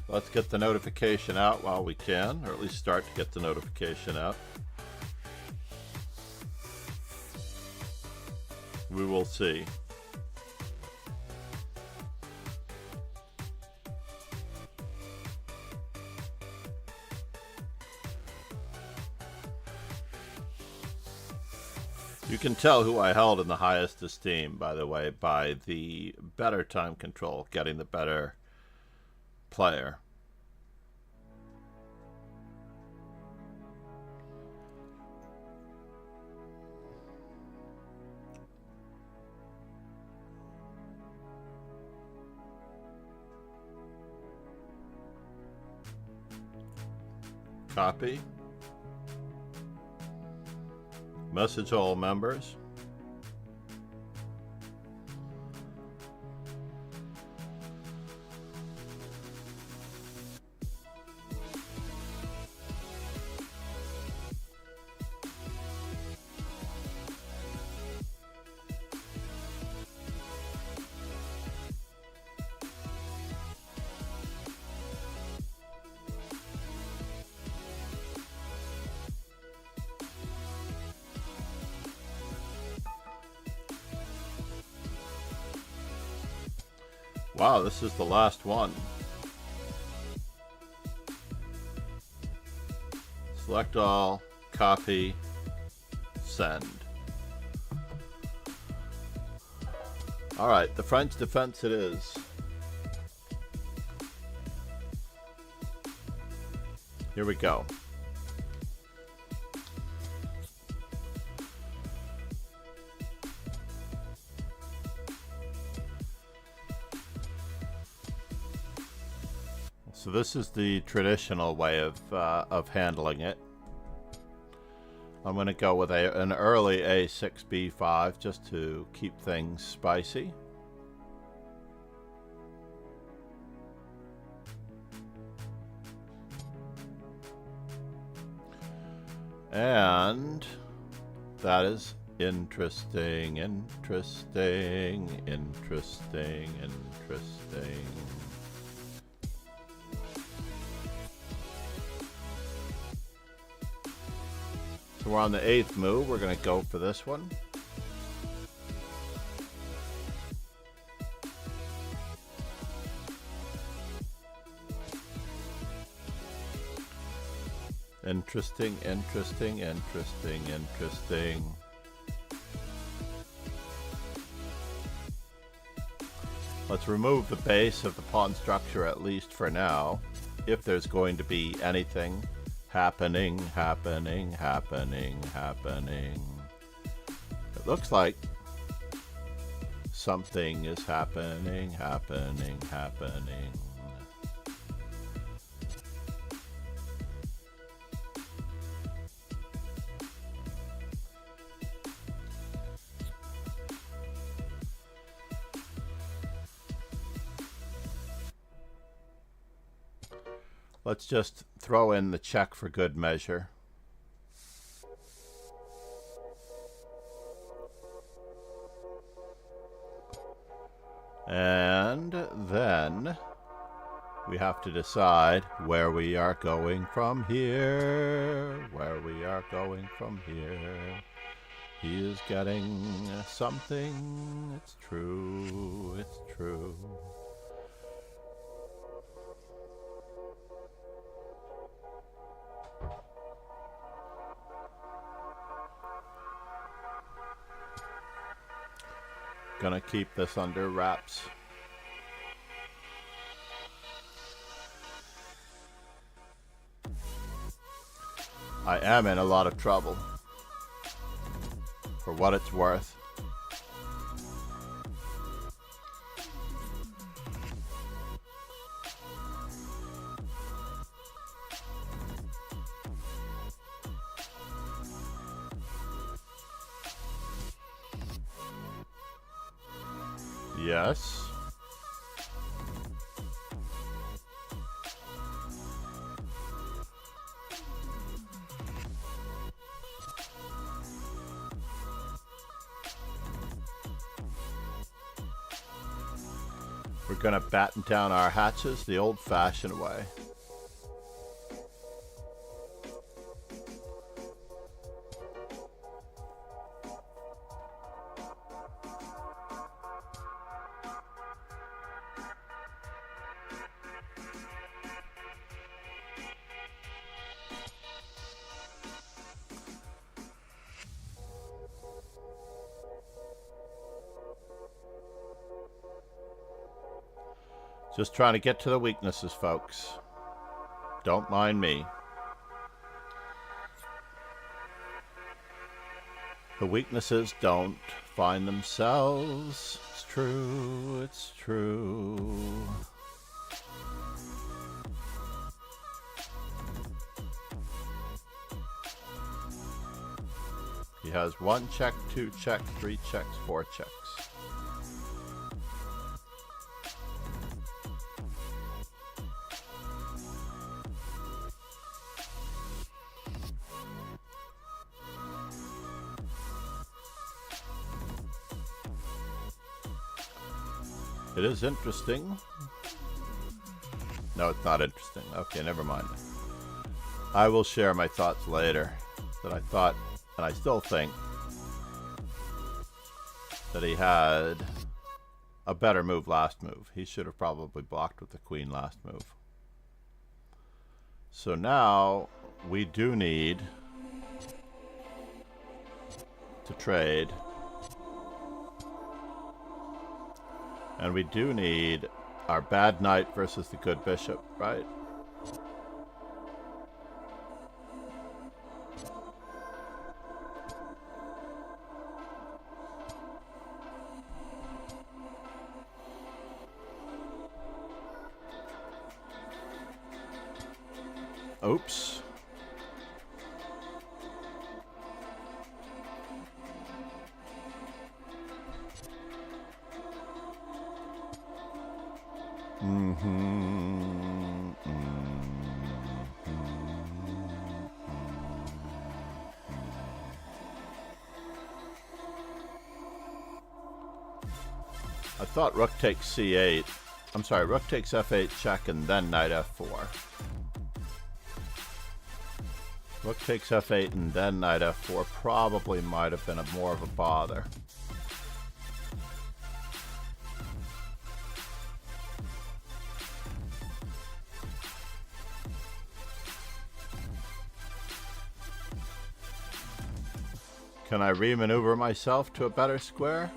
Let's get the notification out while we can, or at least start to get the notification out. We will see. You can tell who I held in the highest esteem, by the way, by the better time control, getting the better player. Copy. Message all members. Wow, this is the last one. Select all, copy, send. All right, the French defense it is. Here we go. So this is the traditional way of handling it. I'm going to go with an early A6 B5 just to keep things spicy. And that is interesting, interesting, interesting, interesting. So we're on the 8th move. We're going to go for this one. Interesting, interesting, interesting, interesting. Let's remove the base of the pawn structure at least for now, if there's going to be anything happening. It looks like something is happening. Let's just throw in the check for good measure. And then we have to decide where we are going from here. Where we are going from here. He is getting something. It's true. It's true. Gonna keep this under wraps. I am in a lot of trouble. For what it's worth. Yes. We're gonna batten down our hatches the old-fashioned way. Just trying to get to the weaknesses, folks. Don't mind me. The weaknesses don't find themselves. It's true, it's true. He has 1 check, 2 checks, 3 checks, 4 checks. It is interesting. No, it's not interesting. Okay, never mind. I will share my thoughts later. That I thought, and I still think, that he had a better move last move. He should have probably blocked with the queen last move. So now we do need to trade. And we do need our bad knight versus the good bishop, right? Oops. I thought rook takes c8. I'm sorry, rook takes f8 check and then knight f4. Rook takes f8 and then knight f4 probably might have been more of a bother. Can I remaneuver myself to a better square?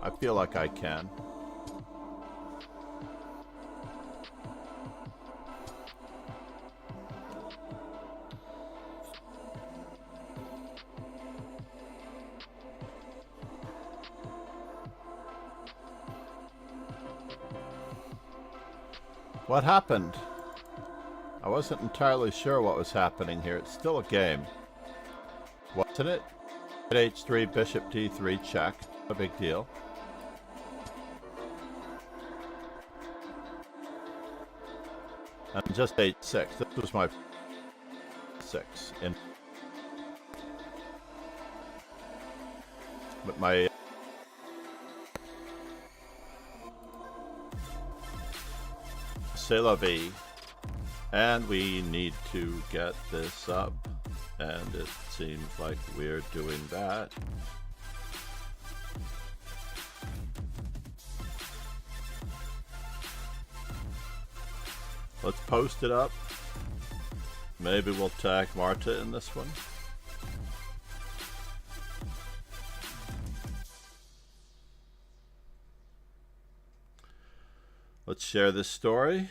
I feel like I can. What happened? I wasn't entirely sure what was happening here. It's still a game. Wasn't it? H3, bishop d3, check. A big deal. And just h6. This was my 6. But my C'est la vie. And we need to get this up. And it seems like we're doing that. Let's post it up. Maybe we'll tag Marta in this one. Let's share this story.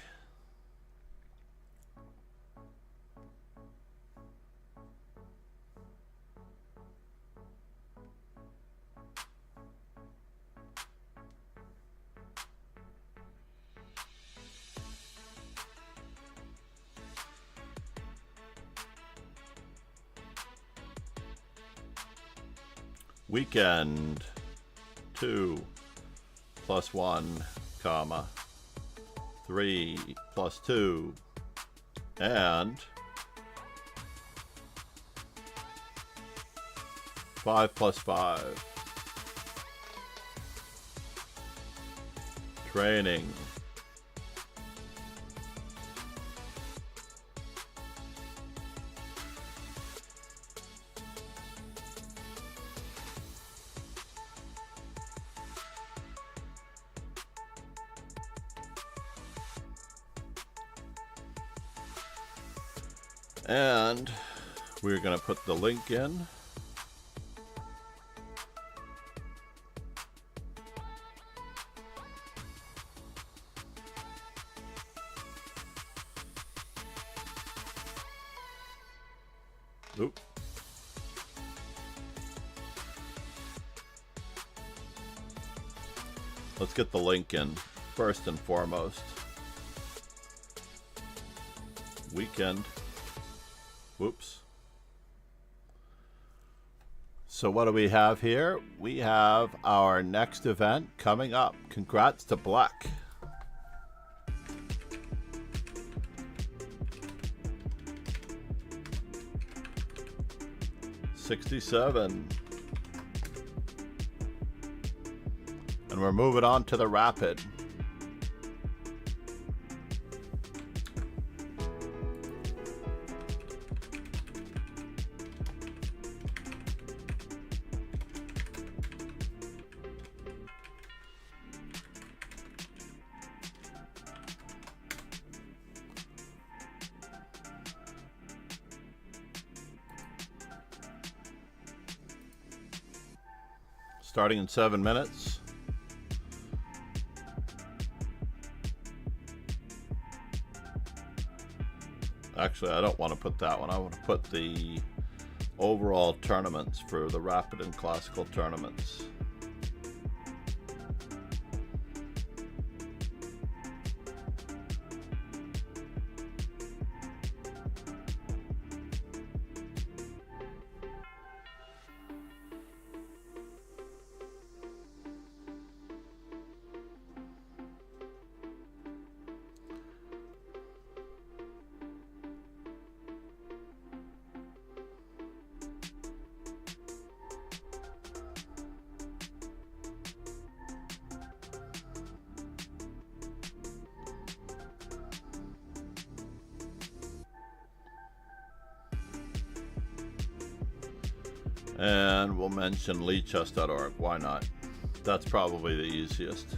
Weekend 2 plus 1, comma 3 plus 2 and 5 plus 5. Training. And we're going to put the link in. Oop. Let's get the link in first and foremost. Weekend. Whoops. So what do we have here? We have our next event coming up. Congrats to Black. $67. And we're moving on to the Rapid. Starting in 7 minutes. Actually, I don't want to put that one. I want to put the overall tournaments for the Rapid and Classical tournaments. And we'll mention leechess.org. Why not? That's probably the easiest.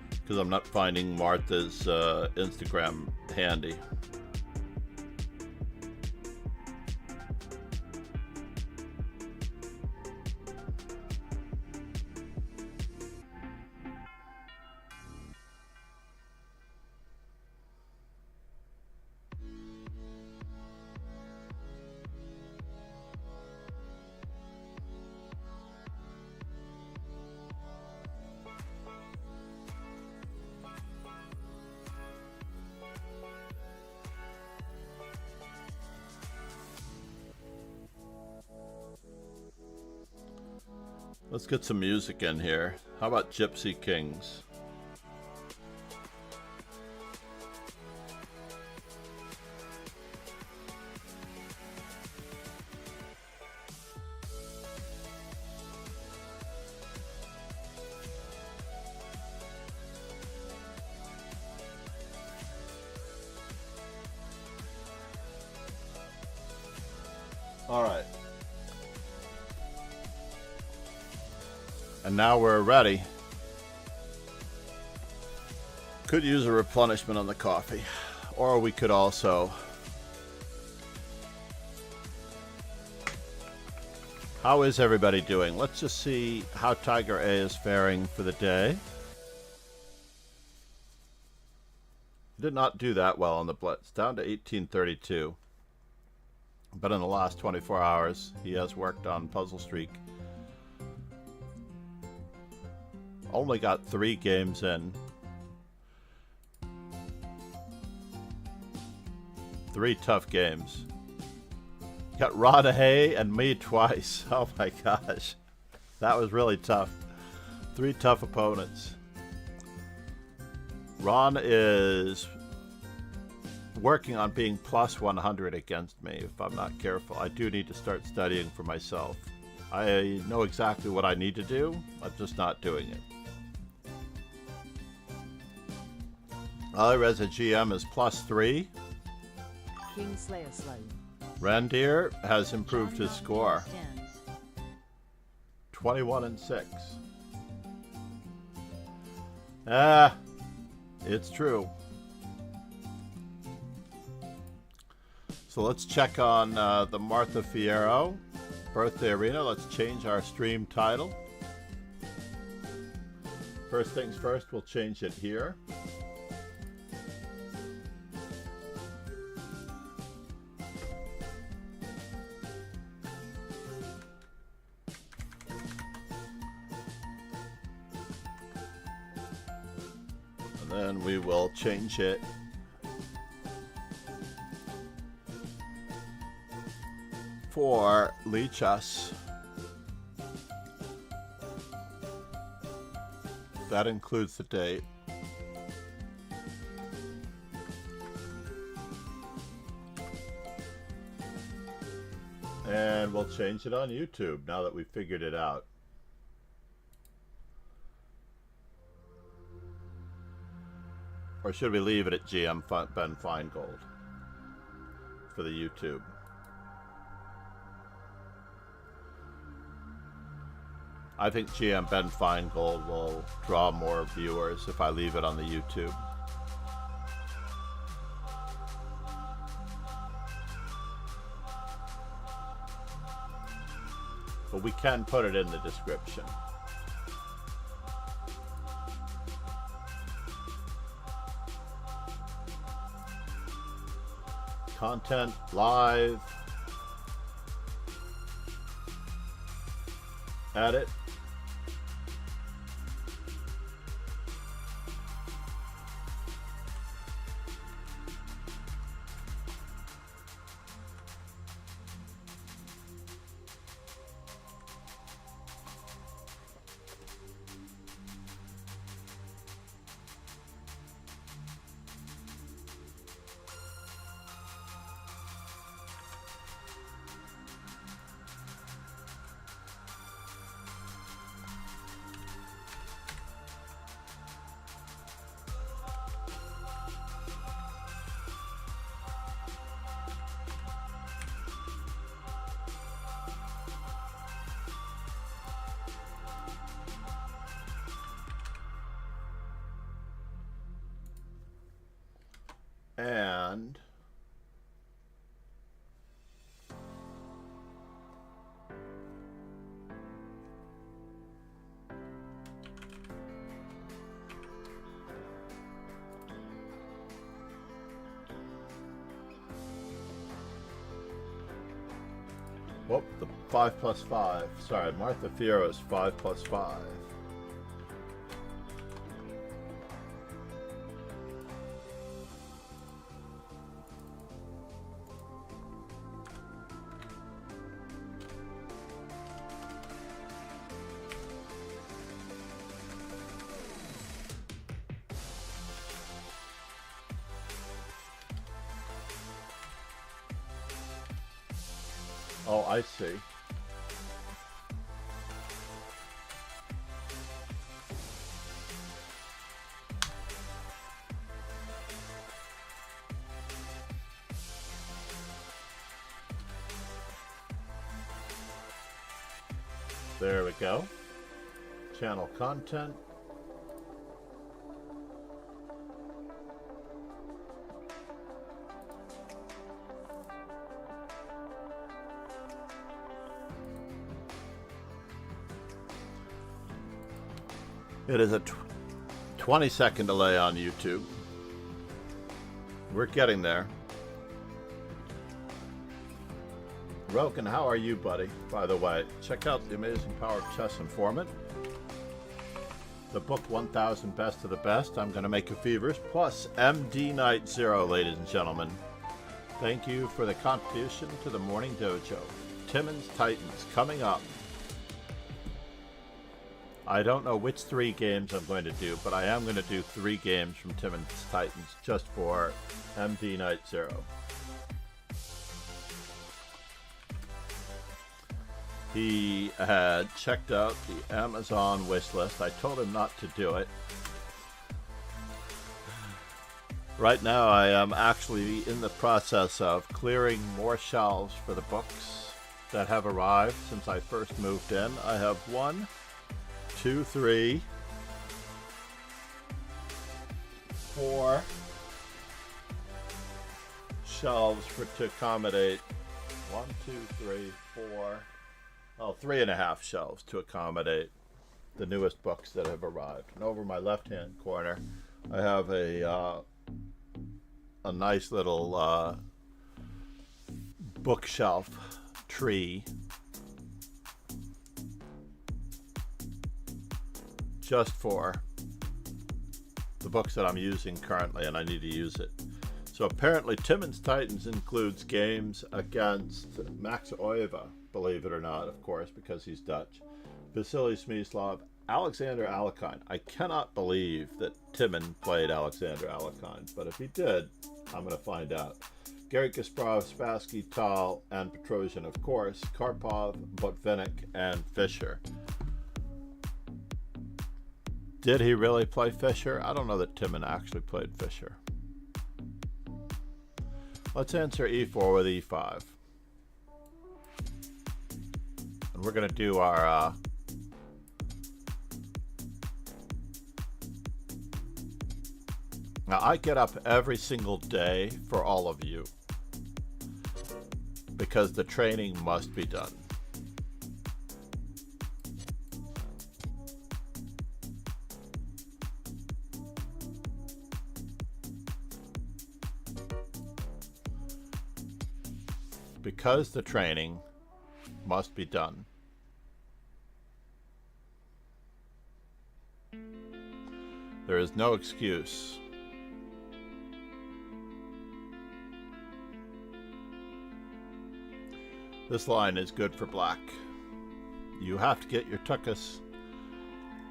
Because I'm not finding Martha's Instagram handy. Let's get some music in here. How about Gypsy Kings? All right. And now we're ready. Could use a replenishment on the coffee. Or we could also... How is everybody doing? Let's just see how Tiger A is faring for the day. Did not do that well on the blitz. Down to 1832. But in the last 24 hours, he has worked on Puzzle Streak. Only got 3 games in. 3 tough games. Got Rod Hay and me twice. Oh my gosh. That was really tough. 3 tough opponents. Ron is working on being plus 100 against me if I'm not careful. I do need to start studying for myself. I know exactly what I need to do. I'm just not doing it. Res GM is plus 3. Kingslayer Sloan. Randir has improved his John score. stands. 21 and 6. It's true. So let's check on the Martha Fierro Birthday Arena. Let's change our stream title. First things first, we'll change it here. And then we will change it for Lichas. That includes the date. And we'll change it on YouTube now that we've figured it out. Or should we leave it at GM Ben Finegold for the YouTube? I think GM Ben Finegold will draw more viewers if I leave it on the YouTube. But we can put it in the description. Content live. Edit. And whoop, the 5 plus 5. Sorry, Martha Fierro is 5 plus 5. Oh, I see. There we go. Channel content. It is a 20-second delay on YouTube. We're getting there. Roken, how are you, buddy? By the way, check out The Amazing Power of Chess Informant. The book 1000 Best of the Best. I'm going to make you feverish. Plus MD Night Zero, ladies and gentlemen. Thank you for the contribution to the Morning Dojo. Timmons Titans coming up. I don't know which 3 games I'm going to do, but I am going to do 3 games from Timmons Titans just for MD Night Zero. He had checked out the Amazon wish list. I told him not to do it. Right now I am actually in the process of clearing more shelves for the books that have arrived since I first moved in. I have 1, 2, 3, 4 shelves to accommodate 1, 2, 3, 4. 3.5 shelves to accommodate the newest books that have arrived. And over my left-hand corner, I have a nice little bookshelf tree just for the books that I'm using currently, and I need to use it. So apparently Timmons Titans includes games against Max Oiva, believe it or not, of course, because he's Dutch, Vasily Smyslov, Alexander Alekhine. I cannot believe that Timon played Alexander Alekhine, but if he did, I'm going to find out. Gary Kasparov, Spassky, Tal, and Petrosian, of course, Karpov, Botvinnik, and Fischer. Did he really play Fischer? I don't know that Timon actually played Fischer. Let's answer e4 with e5. And we're going to do our now I get up every single day for all of you because the training must be done. Because the training must be done. There is no excuse. This line is good for black. You have to get your tuchus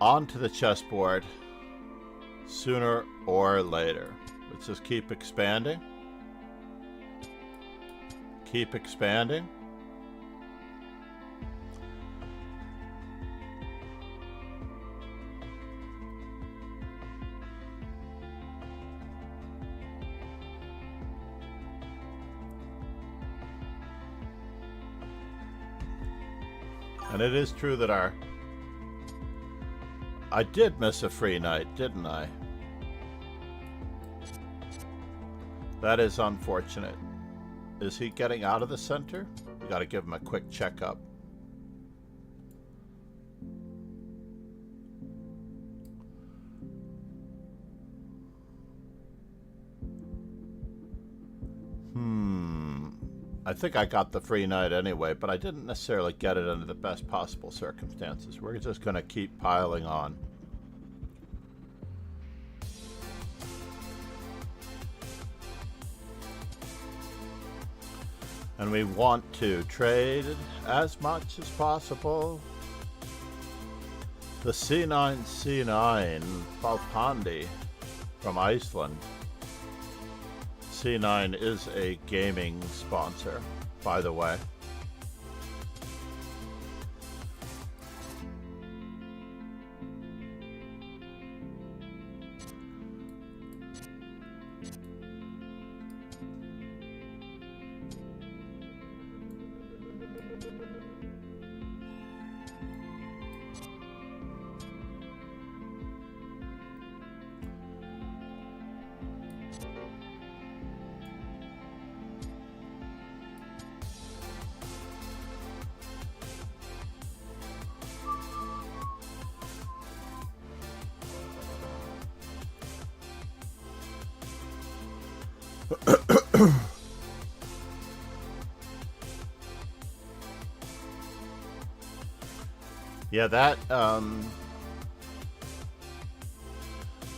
onto the chessboard sooner or later. Let's just keep expanding. Keep expanding. And it is true that I did miss a free night, didn't I? That is unfortunate. Is he getting out of the center? We got to give him a quick checkup. I think I got the free night anyway, but I didn't necessarily get it under the best possible circumstances. We're just going to keep piling on. And we want to trade as much as possible. The C9 Falpandi from Iceland. C9 is a gaming sponsor, by the way. Yeah, that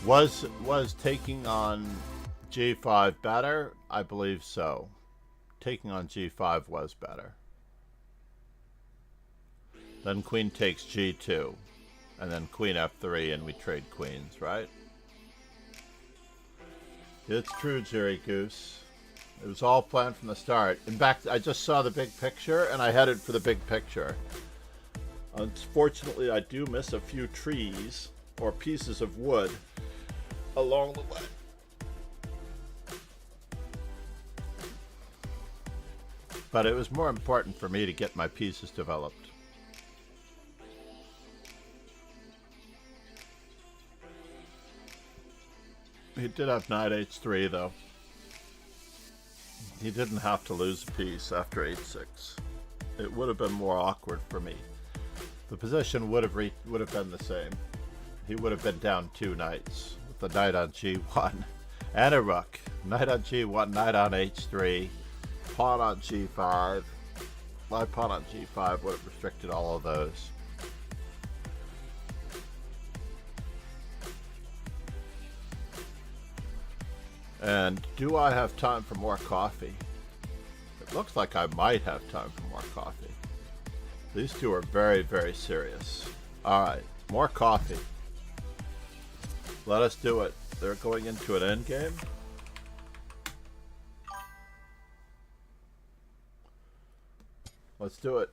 was taking on G5 better? I believe so. Taking on G5 was better. Then Queen takes G2, and then Queen F3, and we trade queens, right? It's true, Jerry Goose. It was all planned from the start. In fact, I just saw the big picture, and I headed for the big picture. Unfortunately, I do miss a few trees or pieces of wood along the way. But it was more important for me to get my pieces developed. He did have knight h3 though. He didn't have to lose a piece after h6. It would have been more awkward for me. The position would have been the same. He would have been down 2 knights with the knight on g1 and a rook. Knight on g1, knight on h3, pawn on g5. My pawn on g5 would have restricted all of those. And do I have time for more coffee? It looks like I might have time for more coffee. These two are very, very serious. Alright, more coffee. Let us do it. They're going into an endgame. Let's do it.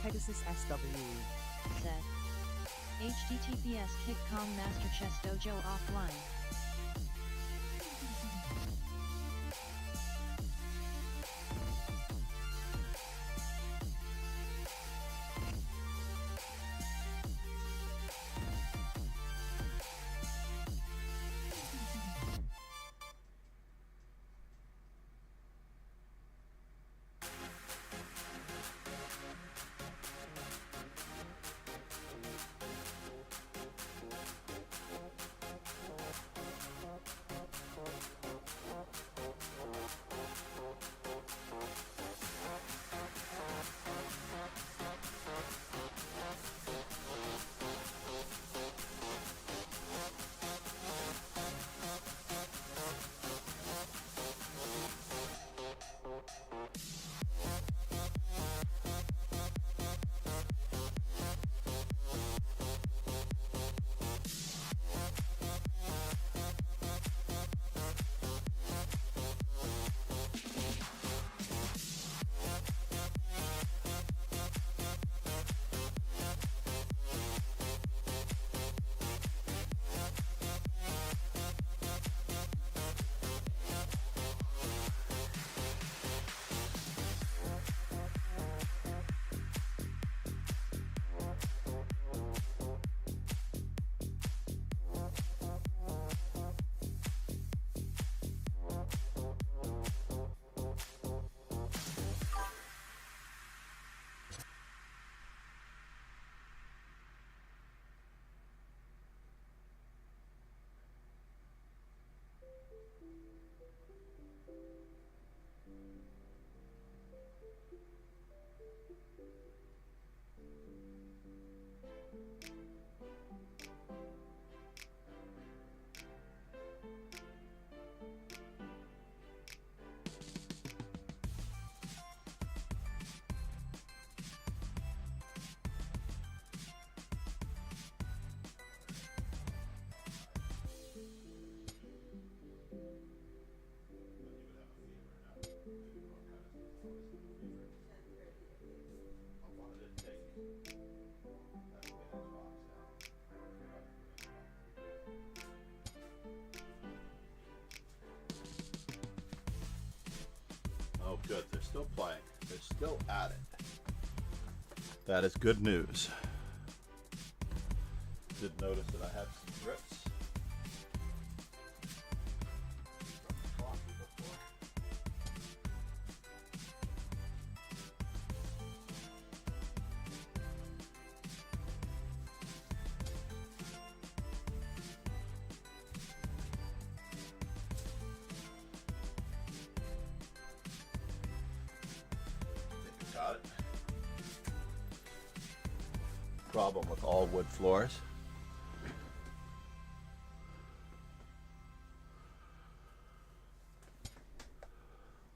Pegasus SW. Set. https kick.com Master Chess Dojo offline. Oh, good. They're still playing. They're still at it. That is good news. Did notice that I had some drips. From the coffee before. Think I got it. Problem with all wood floors.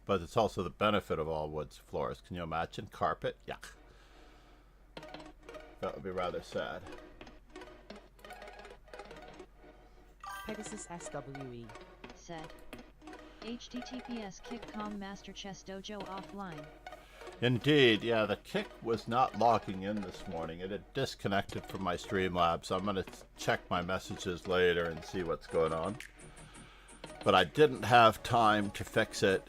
But it's also the benefit of all wood floors. Can you imagine carpet? Yuck. That would be rather sad. Pegasus SWE. Said. HTTPS kick.com Master Chess Dojo offline. Indeed, yeah, the kick was not logging in this morning. It had disconnected from my Streamlabs, so I'm going to check my messages later and see what's going on. But I didn't have time to fix it.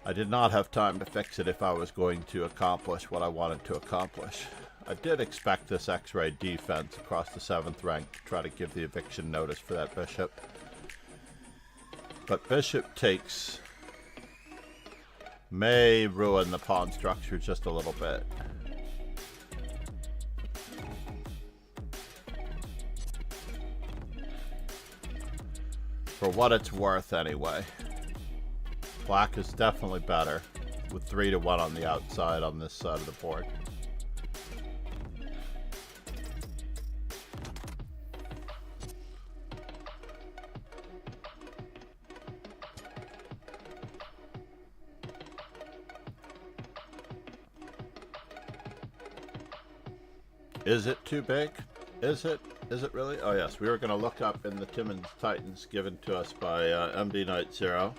I did not have time to fix it if I was going to accomplish what I wanted to accomplish. I did expect this X-ray defense across the 7th rank to try to give the eviction notice for that bishop. But bishop takes may ruin the pawn structure just a little bit. For what it's worth, anyway. Black is definitely better, with 3-1 on the outside on this side of the board. Is it too big? Is it? Is it really? Oh yes, we were going to look up in the Timmins Titans given to us by MD Knight Zero.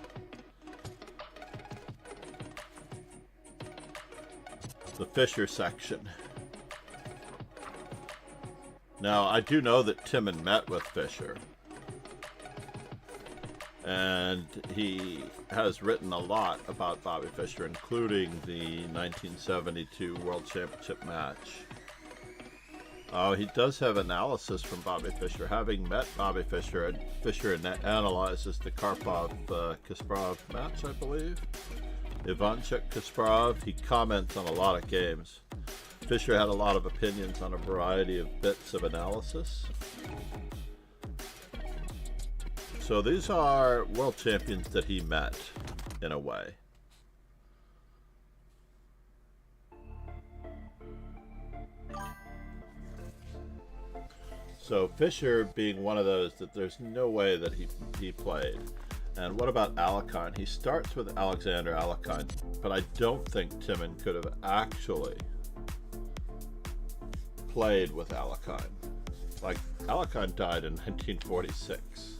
The Fisher section. Now, I do know that Timon met with Fisher. And he has written a lot about Bobby Fischer, including the 1972 World Championship match. Oh, he does have analysis from Bobby Fischer. Having met Bobby Fischer, and Fischer analyzes the Karpov-Kasparov match, I believe. Ivanchuk-Kasparov, he comments on a lot of games. Fischer had a lot of opinions on a variety of bits of analysis. So these are world champions that he met, in a way. So Fischer being one of those that there's no way that he played. And what about Alekhine? He starts with Alexander Alekhine, but I don't think Timon could have actually played with Alekhine. Like, Alekhine died in 1946.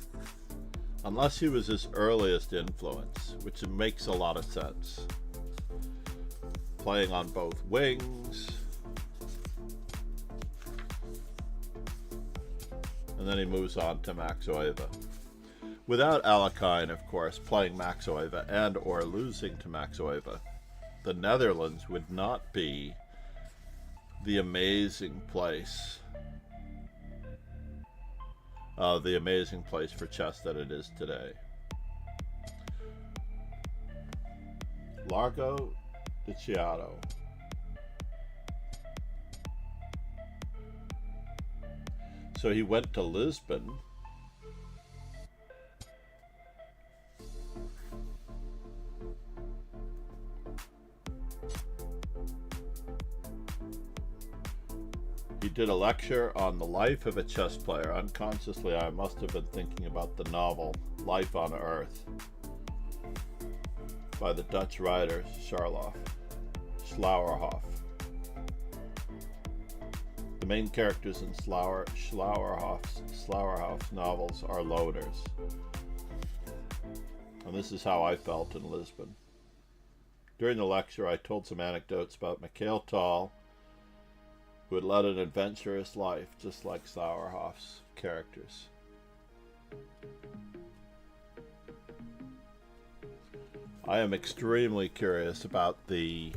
Unless he was his earliest influence, which makes a lot of sense. Playing on both wings. And then he moves on to Max Oiva. Without Alekhine, of course, playing Max Oiva and or losing to Max Oiva, the Netherlands would not be the amazing place for chess that it is today. Largo di Chiaro. So he went to Lisbon. did a lecture on the life of a chess player. Unconsciously, I must have been thinking about the novel Life on Earth by the Dutch writer Slauerhoff. The main characters in Slauerhoff's novels are loaders. And this is how I felt in Lisbon. During the lecture, I told some anecdotes about Mikhail Tal, who had led an adventurous life, just like Slauerhoff's characters. I am extremely curious about the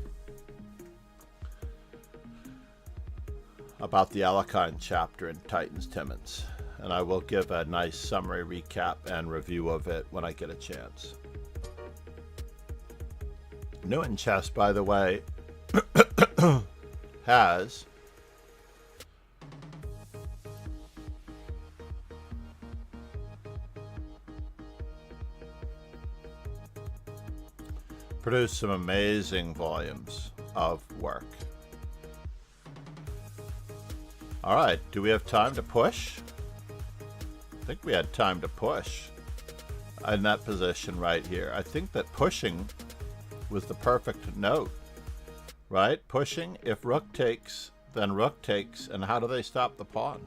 Alekhine chapter in Titan's Timmins, and I will give a nice summary recap and review of it when I get a chance. Newton Chess, by the way, has produced some amazing volumes of work. All right, do we have time to push? I think we had time to push in that position right here. I think that pushing was the perfect note, right? Pushing, if rook takes, then rook takes, and how do they stop the pawn?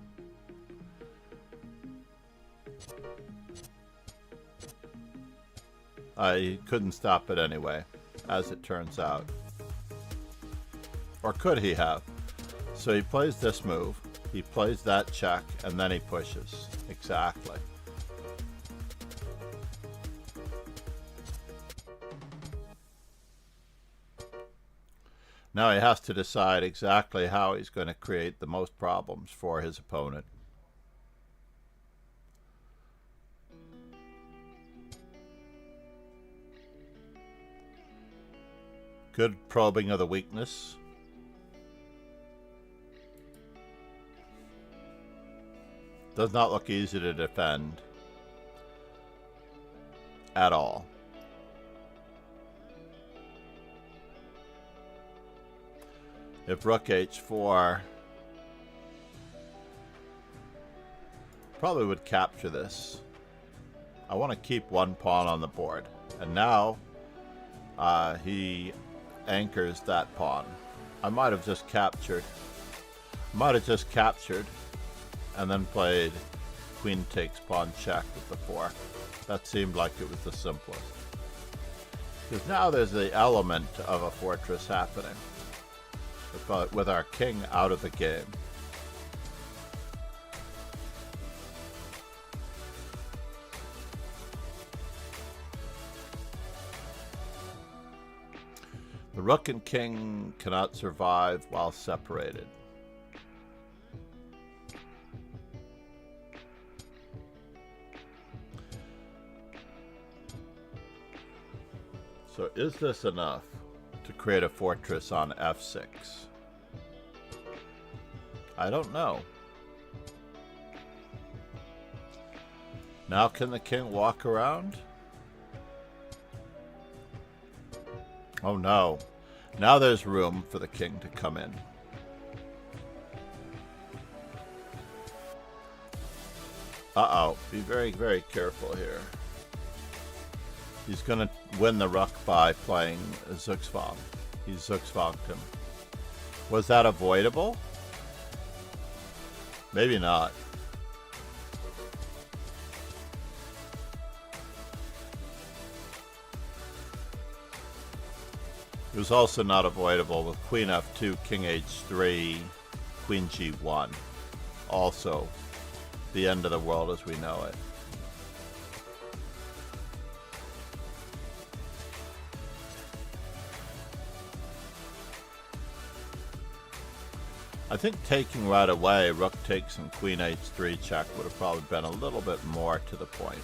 He couldn't stop it anyway, as it turns out. Or could he have? So he plays this move, he plays that check, and then he pushes. Exactly. Now he has to decide exactly how he's going to create the most problems for his opponent. Good probing of the weakness. Does not look easy to defend at all. If rook h4, probably would capture this. I want to keep one pawn on the board, and now he anchors that pawn. I might have just captured, and then played queen takes pawn check with the 4. That seemed like it was the simplest, because now there's the element of a fortress happening, but with our king out of the game. The rook and king cannot survive while separated. So is this enough to create a fortress on f6? I don't know. Now can the king walk around? Oh no. Now there's room for the king to come in. Uh-oh. Be very, very careful here. He's going to win the rook by playing Zugzwang. He Zugzwanged him. Was that avoidable? Maybe not. It was also not avoidable with queen f2, king h3, queen g1. Also, the end of the world as we know it. I think taking right away, rook takes and queen h3 check would have probably been a little bit more to the point.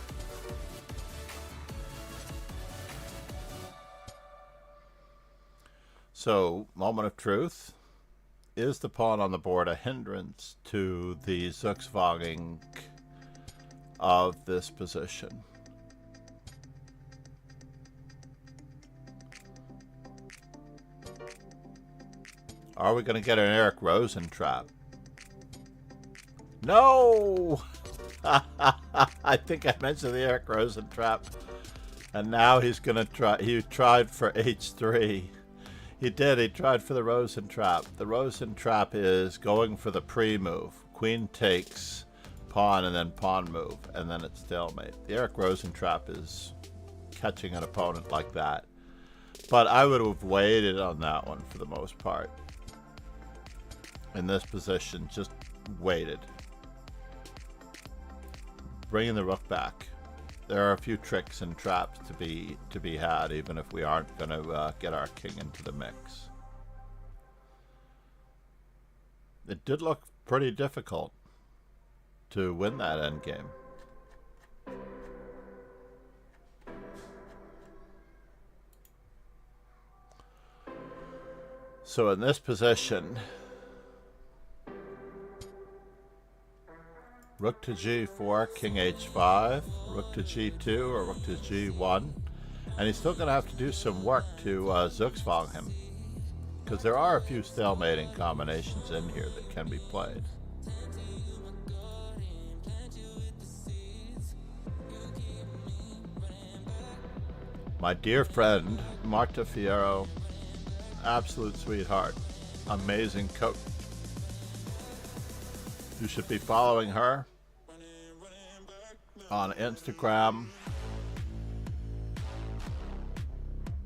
So, moment of truth. Is the pawn on the board a hindrance to the Zugzwanging of this position? Are we going to get an Eric Rosen trap? No! I think I mentioned the Eric Rosen trap. And now he's going to try. He tried for h3. He did. He tried for the Rosen trap. The Rosen trap is going for the pre-move. Queen takes pawn and then pawn move. And then it's stalemate. The Eric Rosen trap is catching an opponent like that. But I would have waited on that one for the most part. In this position, just waited. Bringing the rook back. There are a few tricks and traps to be had, even if we aren't going to get our king into the mix. It did look pretty difficult to win that endgame. So in this position, rook to g4, king h5, rook to g2, or rook to g1. And he's still going to have to do some work to Zugzwang him. Because there are a few stalemating combinations in here that can be played. My dear friend, Marta Fierro, absolute sweetheart, amazing coach. You should be following her on Instagram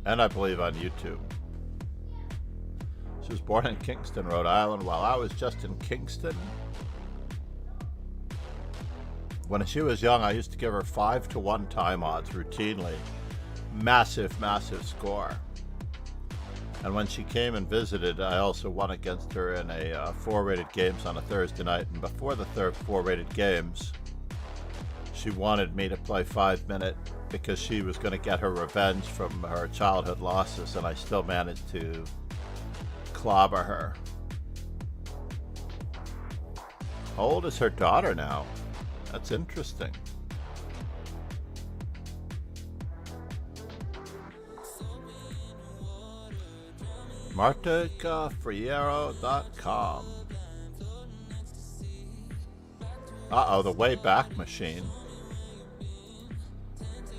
and I believe on YouTube. She was born in Kingston, Rhode Island. While I was just in Kingston, when she was young, I used to give her 5-1 time odds routinely. Massive, massive score. And when she came and visited, I also won against her in a 4-rated games on a Thursday night. And before the 4-rated games, she wanted me to play 5-minute because she was going to get her revenge from her childhood losses, and I still managed to clobber her. How old is her daughter now? That's interesting. MartaFierro.com. Uh-oh, the way back machine.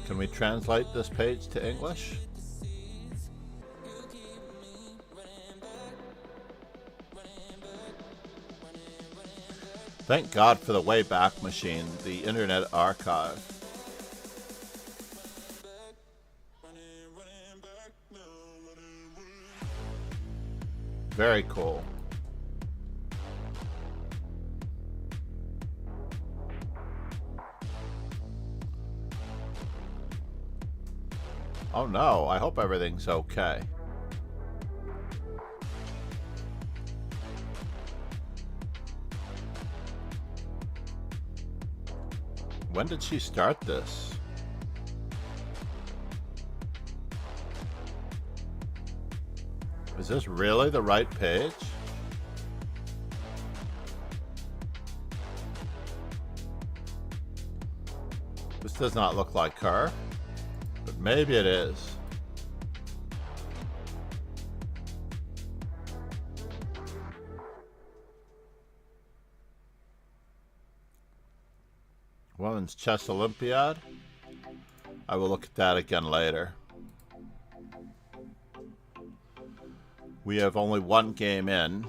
Can we translate this page to English? Thank God for the way back machine, the Internet Archive. Very cool. Oh no, I hope everything's okay. When did she start this? Is this really the right page? This does not look like her, but maybe it is. Women's Chess Olympiad. I will look at that again later. We have only one game in,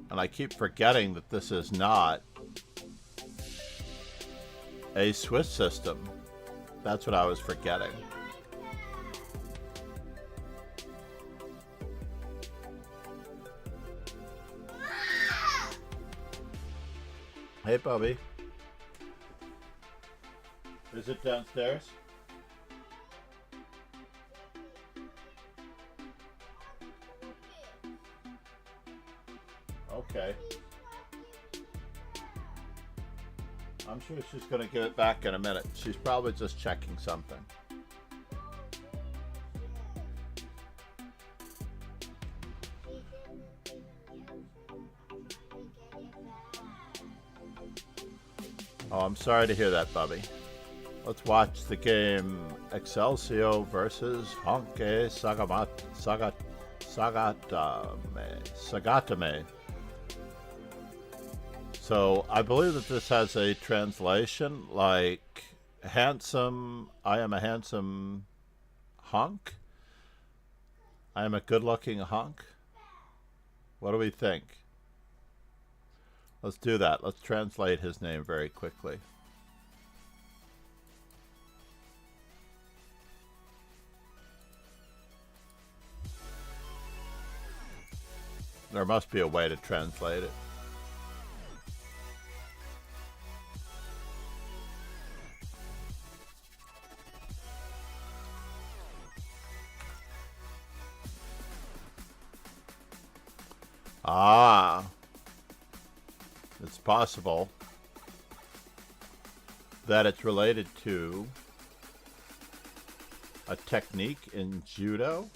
and I keep forgetting that this is not a Swiss system. That's what I was forgetting. Hey, Bubby. Is it downstairs? Okay. I'm sure she's going to give it back in a minute. She's probably just checking something. Oh, I'm sorry to hear that, Bubby. Let's watch the game Excelsior versus Honke Sagatame. So I believe that this has a translation like handsome, I am a handsome hunk. I am a good-looking hunk. What do we think? Let's do that. Let's translate his name very quickly. There must be a way to translate it. Ah, it's possible that it's related to a technique in judo.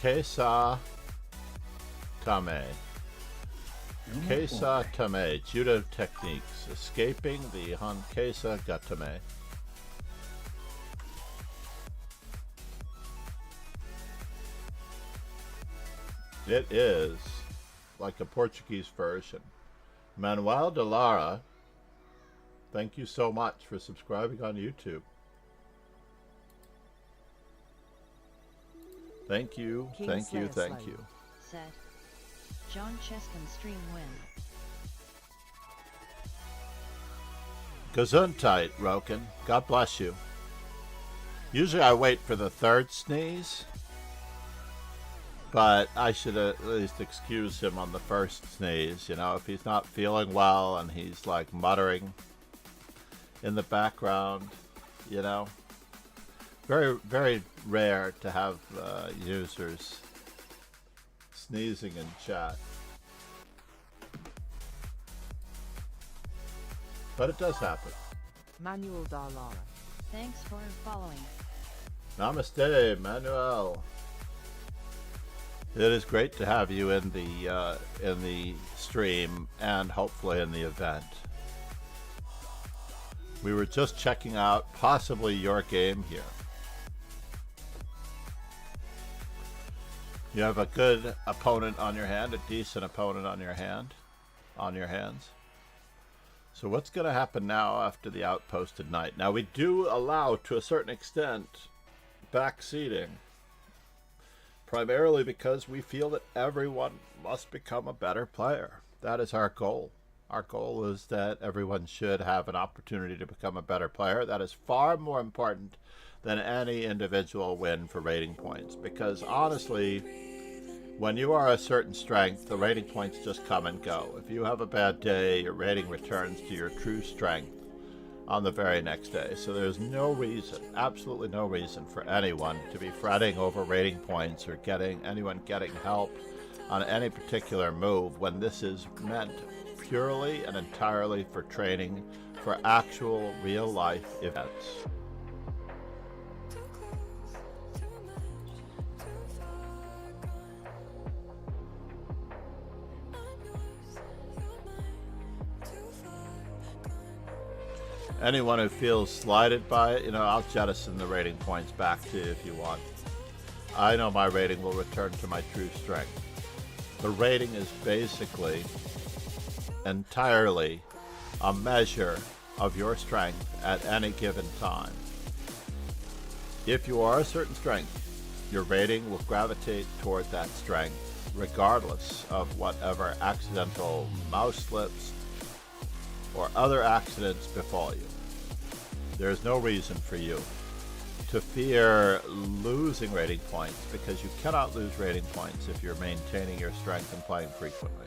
Keisa Tame. Keisa Tame, judo techniques, escaping the Hankesa Gatame. It is like a Portuguese version. Manuel de Lara, thank you so much for subscribing on YouTube. Thank you, King thank you, Slayer thank Slow. you. Said. John Cheskin stream win. Gesundheit, Roken. God bless you. Usually I wait for the third sneeze, but I should at least excuse him on the first sneeze. You know, if he's not feeling well and he's like muttering in the background, you know. Very, very rare to have users sneezing in chat. But it does happen. Manuel Darlara. Thanks for following. Namaste, Manuel. It is great to have you in the stream and hopefully in the event. We were just checking out possibly your game here. You have a good opponent on your hand, a decent opponent on your hands. So what's going to happen now after the outpost at night? Now we do allow, to a certain extent, backseating. Primarily because we feel that everyone must become a better player. That is our goal. Our goal is that everyone should have an opportunity to become a better player. That is far more important than any individual win for rating points. Because honestly, when you are a certain strength, the rating points just come and go. If you have a bad day, your rating returns to your true strength on the very next day. So there's no reason, absolutely no reason for anyone to be fretting over rating points or anyone getting help on any particular move when this is meant purely and entirely for training for actual real life events. Anyone who feels slighted by it, you know, I'll jettison the rating points back to you if you want. I know my rating will return to my true strength. The rating is basically entirely a measure of your strength at any given time. If you are a certain strength, your rating will gravitate toward that strength regardless of whatever accidental mouse slips or other accidents befall you. There is no reason for you to fear losing rating points, because you cannot lose rating points if you're maintaining your strength and playing frequently.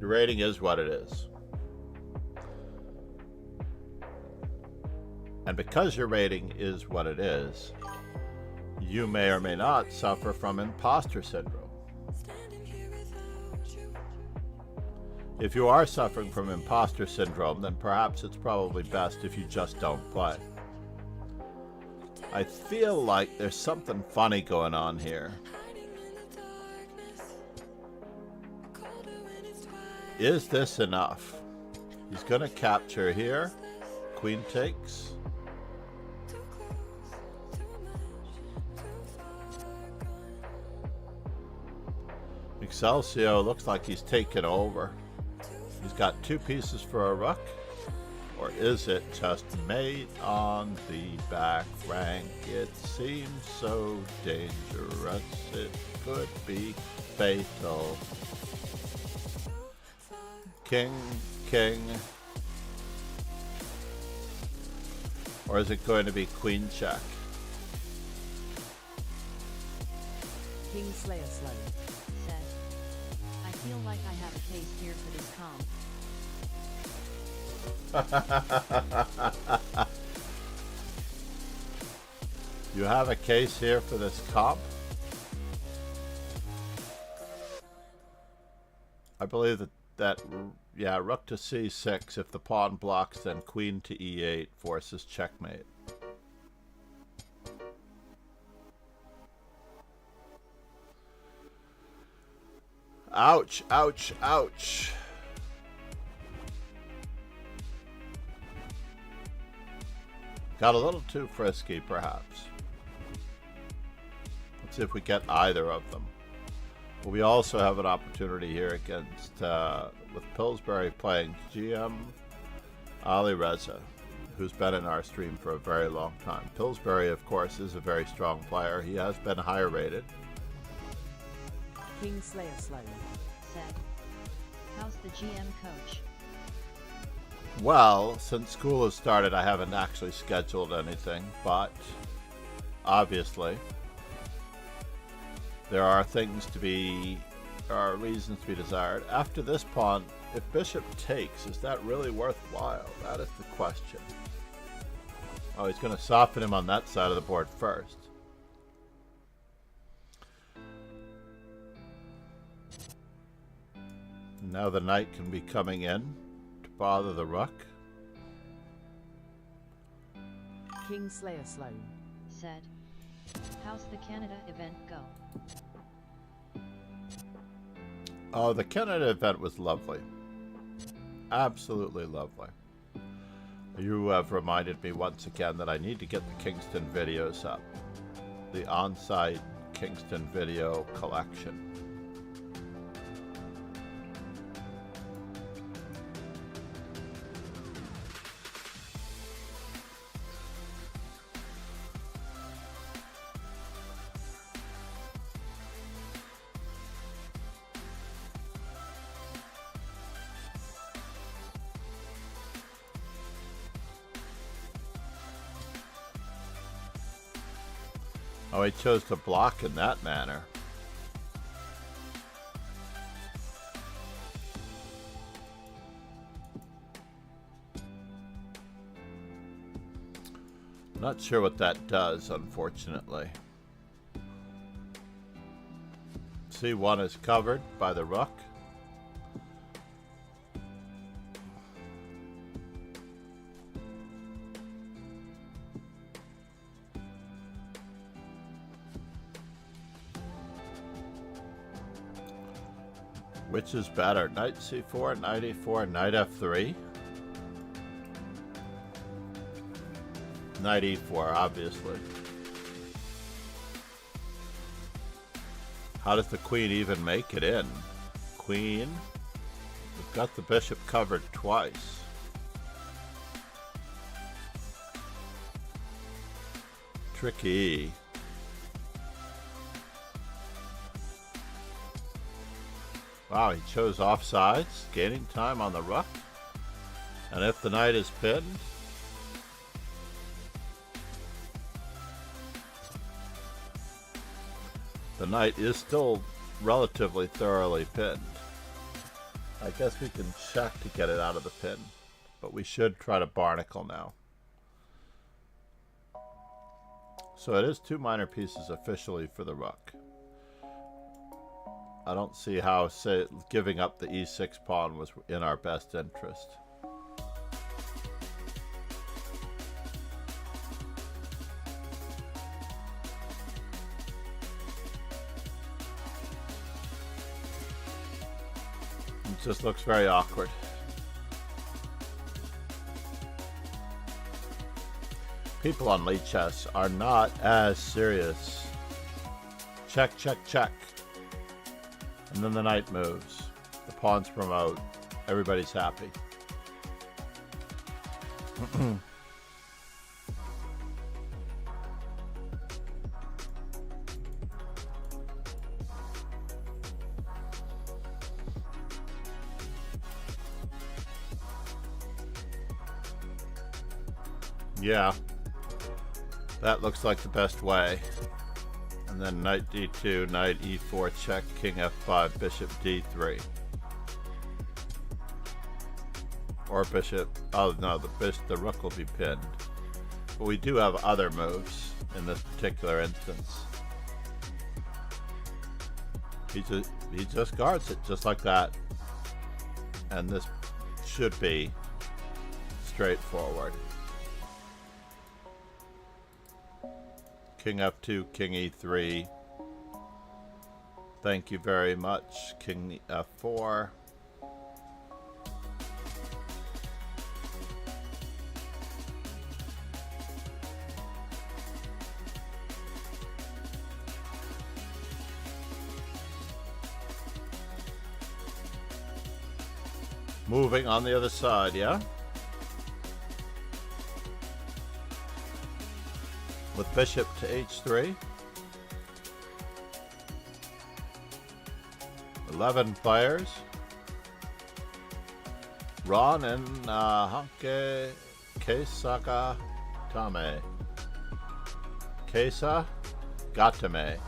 Your rating is what it is. And because your rating is what it is, you may or may not suffer from imposter syndrome. If you are suffering from imposter syndrome, then perhaps it's probably best if you just don't play. I feel like there's something funny going on here. Is this enough? He's going to capture here. Queen takes. Excelsior looks like he's taken over. He's got two pieces for a rook. Or is it just mate on the back rank? It seems so dangerous. It could be fatal. King, king. Or is it going to be queen check? King Slayer Slow. Said. I feel like I have a case here for this comp. You have a case here for this comp? I believe yeah, rook to c6. If the pawn blocks, then queen to e8 forces checkmate. Ouch, ouch, ouch. Got a little too frisky, perhaps. Let's see if we get either of them. Well, we also have an opportunity here against, with Pillsbury playing GM Ali Reza, who's been in our stream for a very long time. Pillsbury, of course, is a very strong player. He has been higher rated. King Slayer Slow. Said. How's the GM coach? Well, since school has started, I haven't actually scheduled anything, but obviously there are reasons to be desired. After this pawn, if bishop takes, is that really worthwhile? That is the question. Oh, he's going to soften him on that side of the board first. Now the knight can be coming in to bother the rook. King Slayer Slow. Said. How's the Canada event go? Oh, the Canada event was lovely. Absolutely lovely. You have reminded me once again that I need to get the Kingston videos up. The on-site Kingston video collection. Oh, he chose to block in that manner. Not sure what that does, unfortunately. C1 is covered by the rook. Which is better? Knight c4, knight e4, knight f3? Knight e4, obviously. How does the queen even make it in? Queen. We've got the bishop covered twice. Tricky. Wow, he chose offsides, gaining time on the rook. And if the knight is pinned, the knight is still relatively thoroughly pinned. I guess we can check to get it out of the pin, but we should try to barnacle now. So it is two minor pieces officially for the rook. I don't see how giving up the e6 pawn was in our best interest. just looks very awkward. People on lead chess are not as serious. Check, check, check. And then the knight moves. The pawns promote. Everybody's happy. Yeah. That looks like the best way. And then knight d2, knight e4, check, king f5, bishop d3. Or bishop, oh no, the rook will be pinned. But we do have other moves in this particular instance. He just guards it just like that. And this should be straightforward. King f2, king e3. Thank you very much. King f4. Moving on the other side, yeah? With bishop to h3. 11 players. Ron and Hanke Keisaka Tame. Keisa Gatame.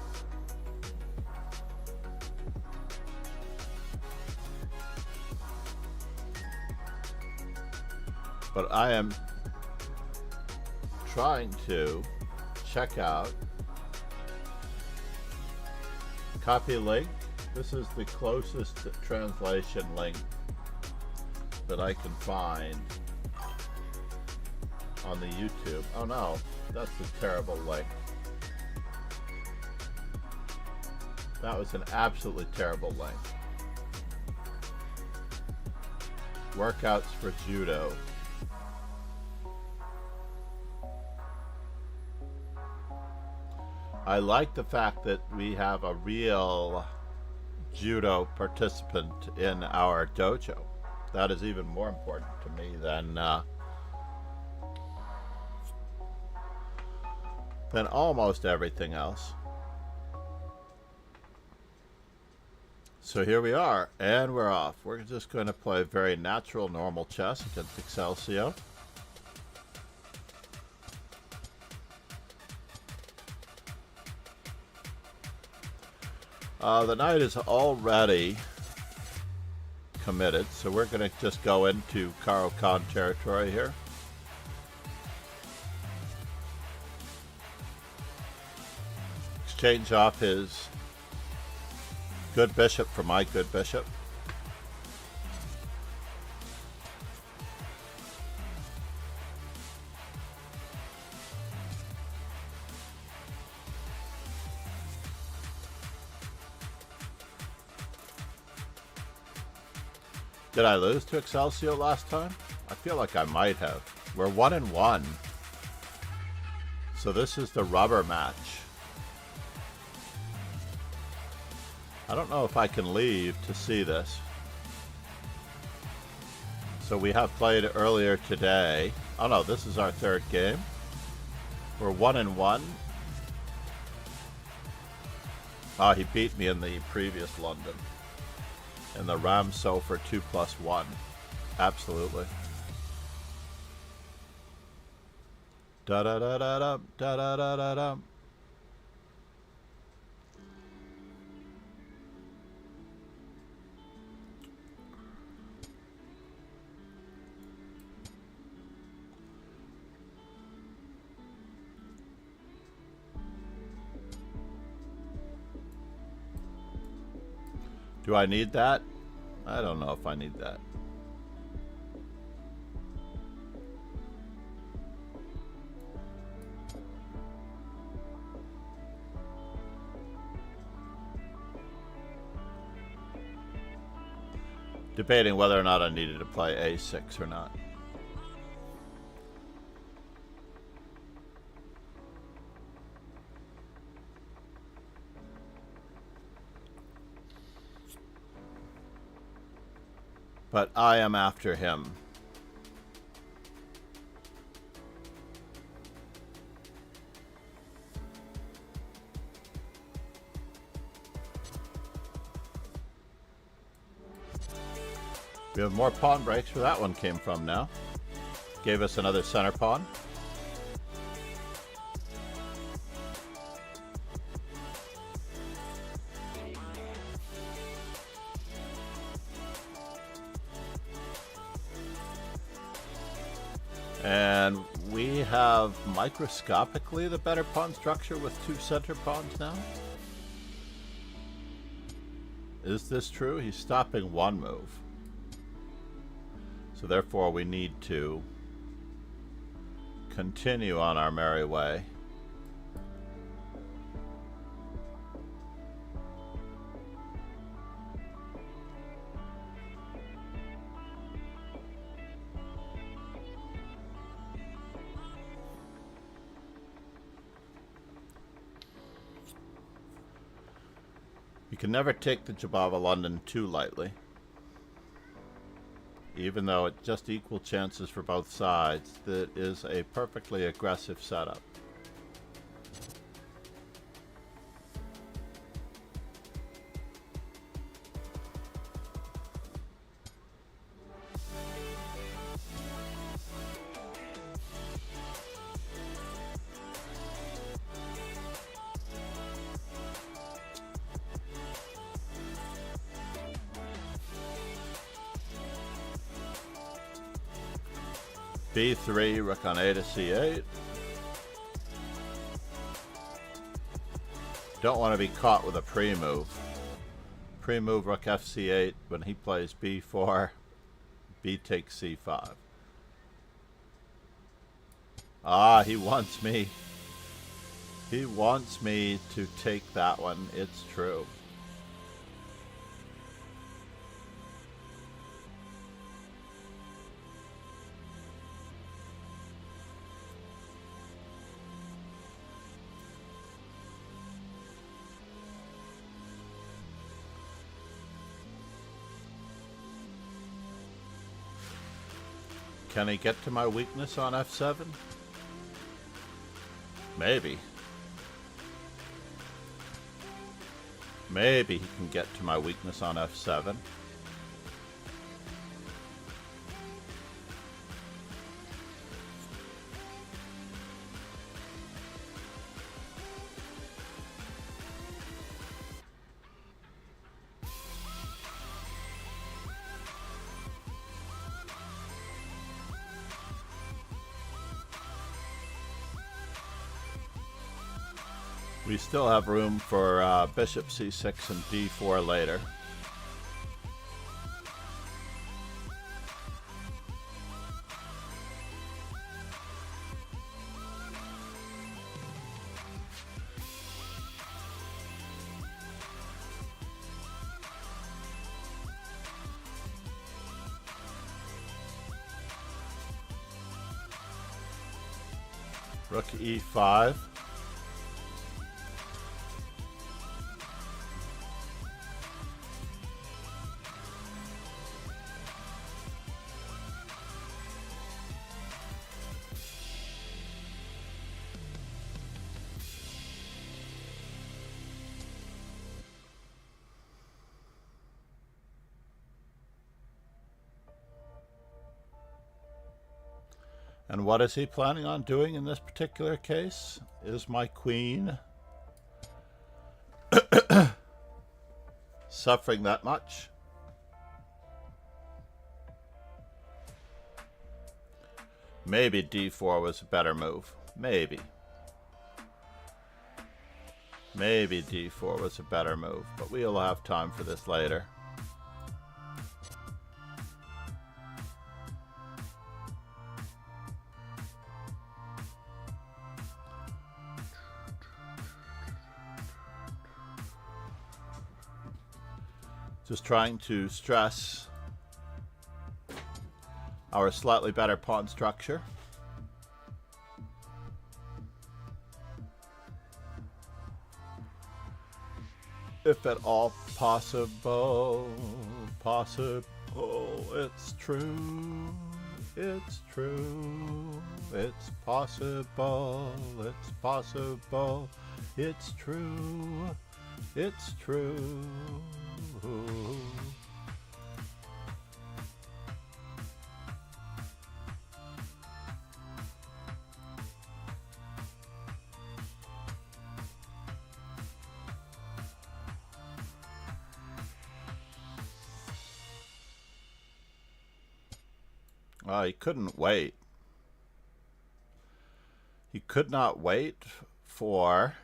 But I am trying to check out, copy link. This is the closest translation link that I can find on the YouTube. Oh no, that's a terrible link. That was an absolutely terrible link. Workouts for judo. I like the fact that we have a real judo participant in our dojo. That is even more important to me than almost everything else. So here we are, and we're off. We're just going to play very natural, normal chess against Excelsior. The knight is already committed, so we're going to just go into Karo Khan territory here. Exchange off his good bishop for my good bishop. Did I lose to Excelsior last time? I feel like I might have. We're 1-1. So this is the rubber match. I don't know if I can leave to see this. So we have played earlier today. Oh no, this is our third game. We're 1-1. Ah, he beat me in the previous London. In the Ram Soffer 2+1. Absolutely. Da da da da da da da da da da. Do I need that? I don't know if I need that. Debating whether or not I needed to play a6 or not. But I am after him. We have more pawn breaks where that one came from now. Gave us another center pawn. And we have microscopically the better pawn structure with two center pawns now. Is this true? He's stopping one move. So therefore we need to continue on our merry way. You can never take the Jabava London too lightly. Even though it's just equal chances for both sides, that is a perfectly aggressive setup. B3, rook on A to C8. Don't want to be caught with a pre-move. Pre-move rook F8 when he plays B4, B takes C5. Ah, he wants me. He wants me to take that one. It's true. Can he get to my weakness on F7? Maybe. Maybe he can get to my weakness on F7. We still have room for bishop c6 and d4 later. Rook e5. And what is he planning on doing in this particular case? Is my queen suffering that much? Maybe d4 was a better move. Maybe. Maybe d4 was a better move, but we'll have time for this later. Just trying to stress our slightly better pawn structure. If at all possible, it's true, it's true, it's possible, it's true, it's true. He couldn't wait. He could not wait for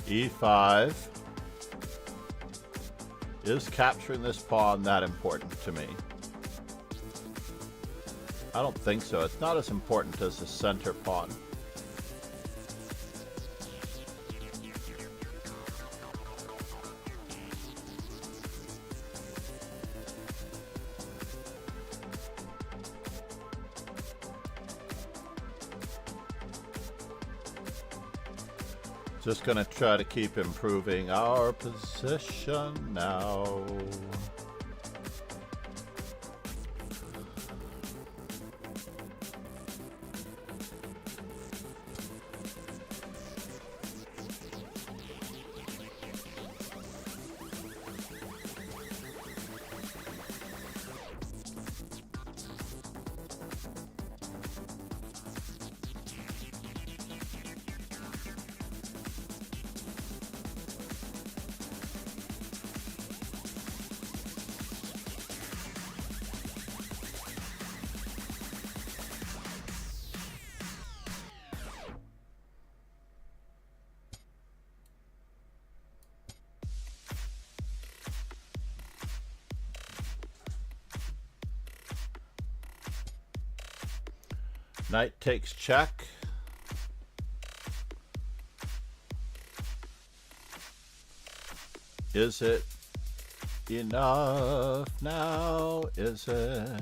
E5. Is capturing this pawn that important to me? I don't think so. It's not as important as the center pawn. Just gonna try to keep improving our position now. Knight takes check. Is it enough now? Is it?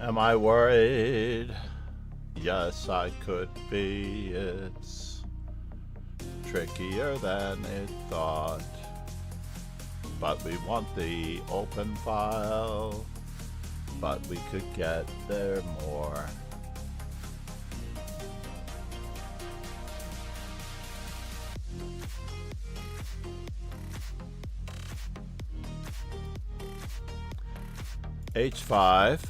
Am I worried? Yes, I could be. It's trickier than it thought. But we want the open file. But we could get there more. H5.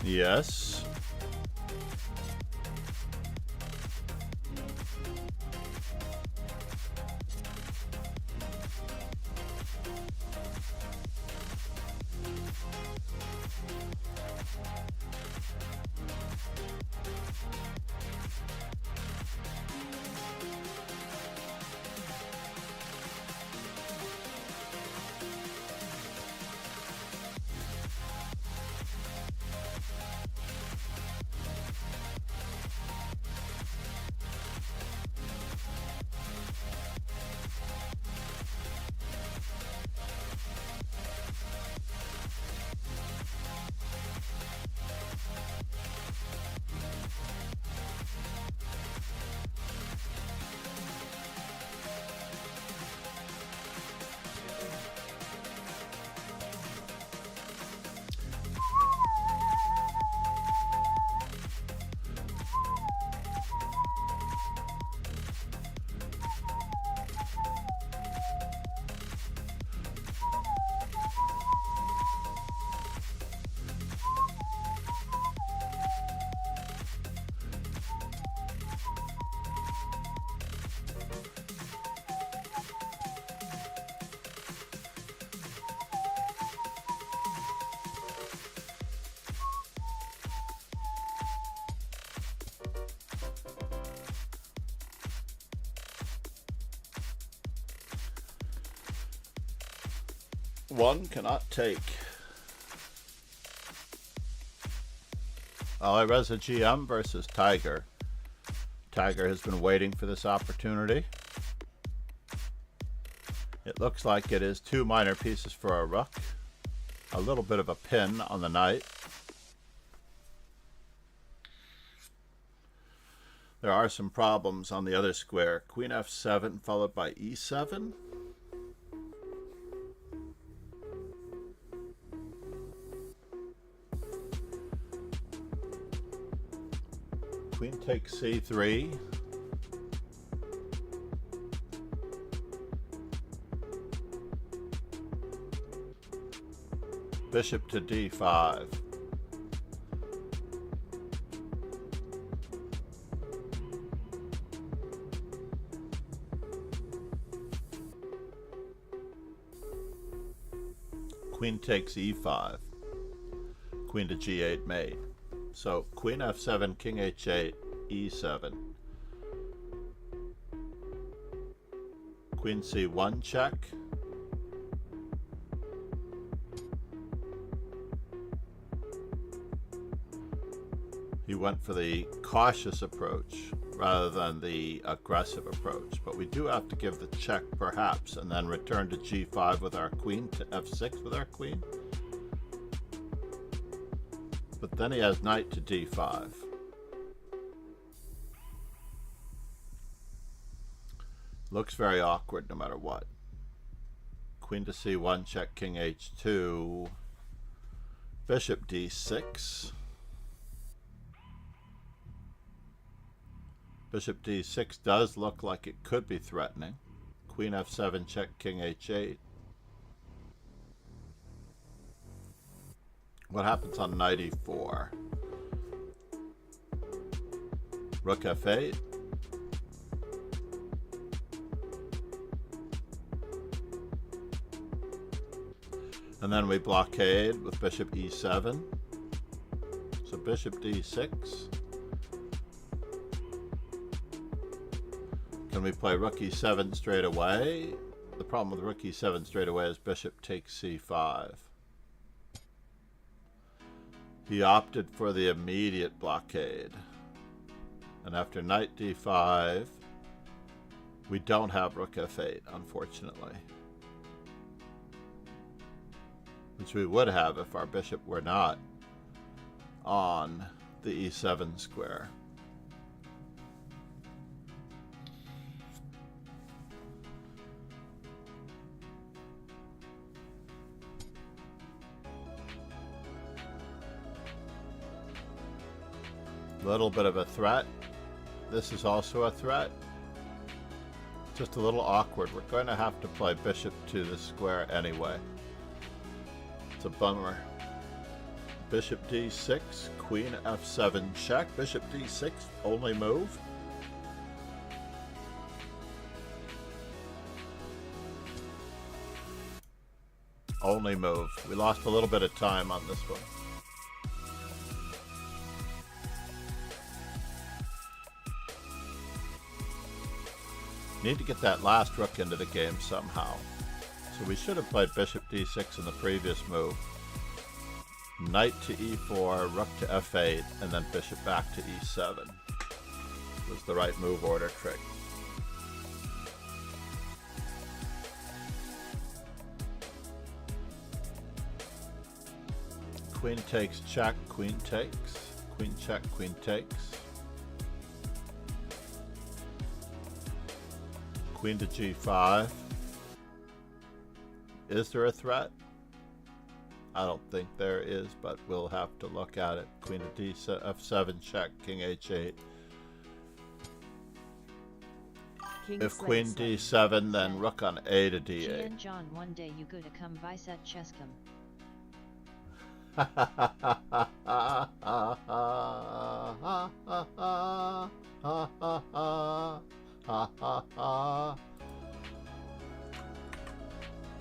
Yes. One cannot take. Alireza GM versus Tiger. Tiger has been waiting for this opportunity. It looks like it is 2 minor pieces for a rook. A little bit of a pin on the knight. There are some problems on the other square. Queen f7 followed by e7. Queen takes c3. Bishop to d5. Queen takes e5. Queen to g8 mate. So queen f7, king h8, e7. Queen c1 check. He went for the cautious approach rather than the aggressive approach, but we do have to give the check perhaps and then return to g5 with our queen, to f6 with our queen. But then he has knight to d5. Looks very awkward no matter what. Queen to c1 check, king h2. Bishop d6. Bishop d6 does look like it could be threatening. Queen f7 check, king h8. What happens on knight e4? Rook f8. And then we blockade with bishop e7. So bishop d6. Can we play rook e7 straight away? The problem with rook e7 straight away is bishop takes c5. He opted for the immediate blockade. And after knight d5, we don't have rook f8, unfortunately. Which we would have if our bishop were not on the e7 square. Little bit of a threat. This is also a threat. Just a little awkward. We're going to have to play bishop to the square anyway. It's a bummer. Bishop d6, queen f7 check. Bishop d6, only move. Only move. We lost a little bit of time on this one. Need to get that last rook into the game somehow. So we should have played bishop d6 in the previous move. Knight to e4, rook to f8, and then bishop back to e7 was the right move order trick. Queen takes check, queen takes, queen check, queen takes. Queen to g5. Is there a threat? I don't think there is, but we'll have to look at it. Queen to f7 check, king h8. King If slay queen slay. d7, then rook on a to d8. Gian John, one day you gotta come viset cheskum.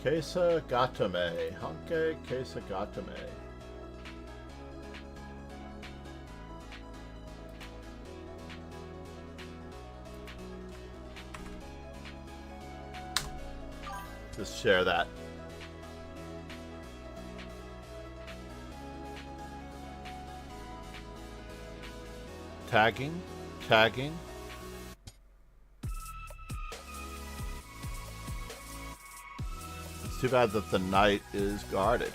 Kesa Gatame, Honke Kesa Gatame. Just share that. Tagging, tagging. It's too bad that the knight is guarded.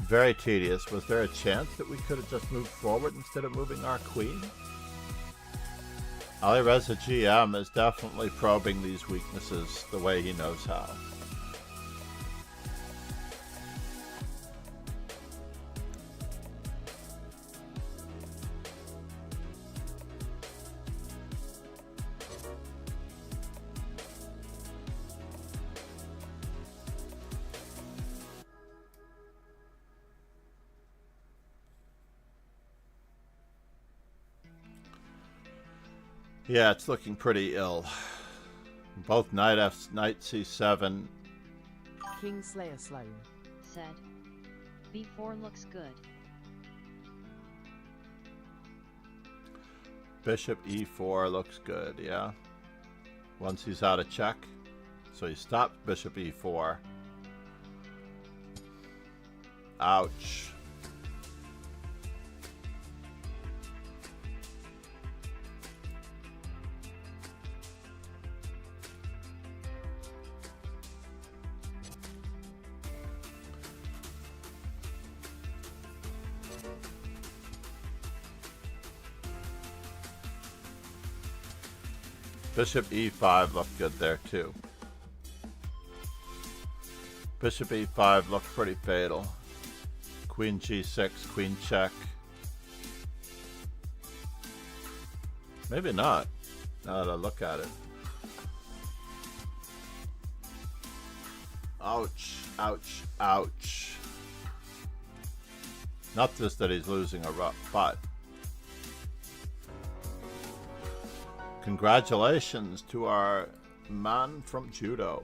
Very tedious. Was there a chance that we could have just moved forward instead of moving our queen? Alireza GM is definitely probing these weaknesses the way he knows how. Yeah, it's looking pretty ill. Both knight c7. King Slayer Sloan. Said. B4 looks good. Bishop e4 looks good, yeah. Once he's out of check. So he stopped bishop e4. Ouch. Bishop e5 looked good there too. Bishop e5 looked pretty fatal. Queen g6, queen check. Maybe not, now that I look at it. Ouch, ouch, ouch. Not just that he's losing a rook, but congratulations to our man from judo.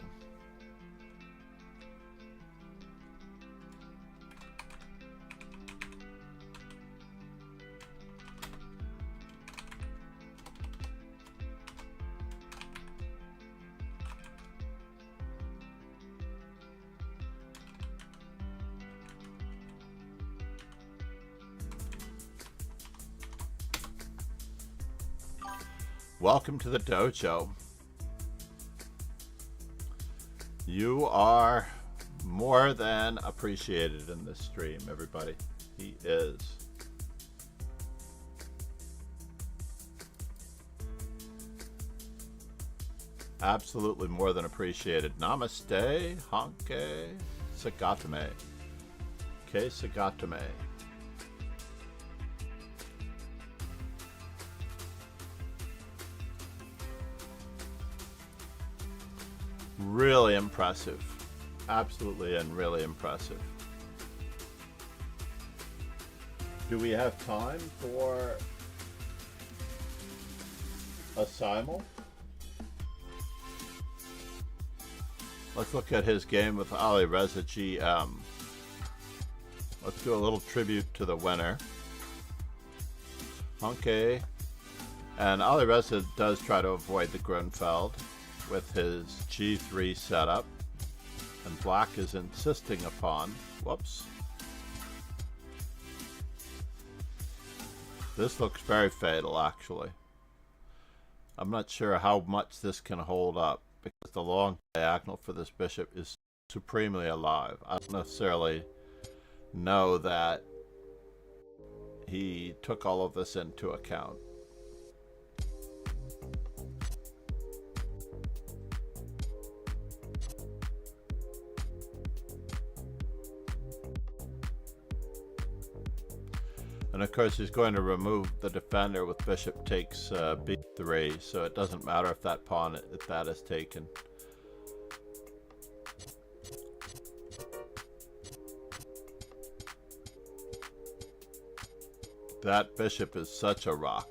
Welcome to the dojo. You are more than appreciated in this stream, everybody. He is. Absolutely more than appreciated. Namaste, Honke Sagatame. Ke Sagatame. Really impressive. Absolutely and really impressive. Do we have time for a simul? Let's look at his game with Ali Reza GM. Let's do a little tribute to the winner. Okay. And Ali Reza does try to avoid the Grunfeld with his G3 setup. And black is insisting upon, whoops. This looks very fatal, actually. I'm not sure how much this can hold up, because the long diagonal for this bishop is supremely alive. I don't necessarily know that he took all of this into account. And of course he's going to remove the defender with bishop takes b3, so it doesn't matter if that pawn, if that is taken. That bishop is such a rock.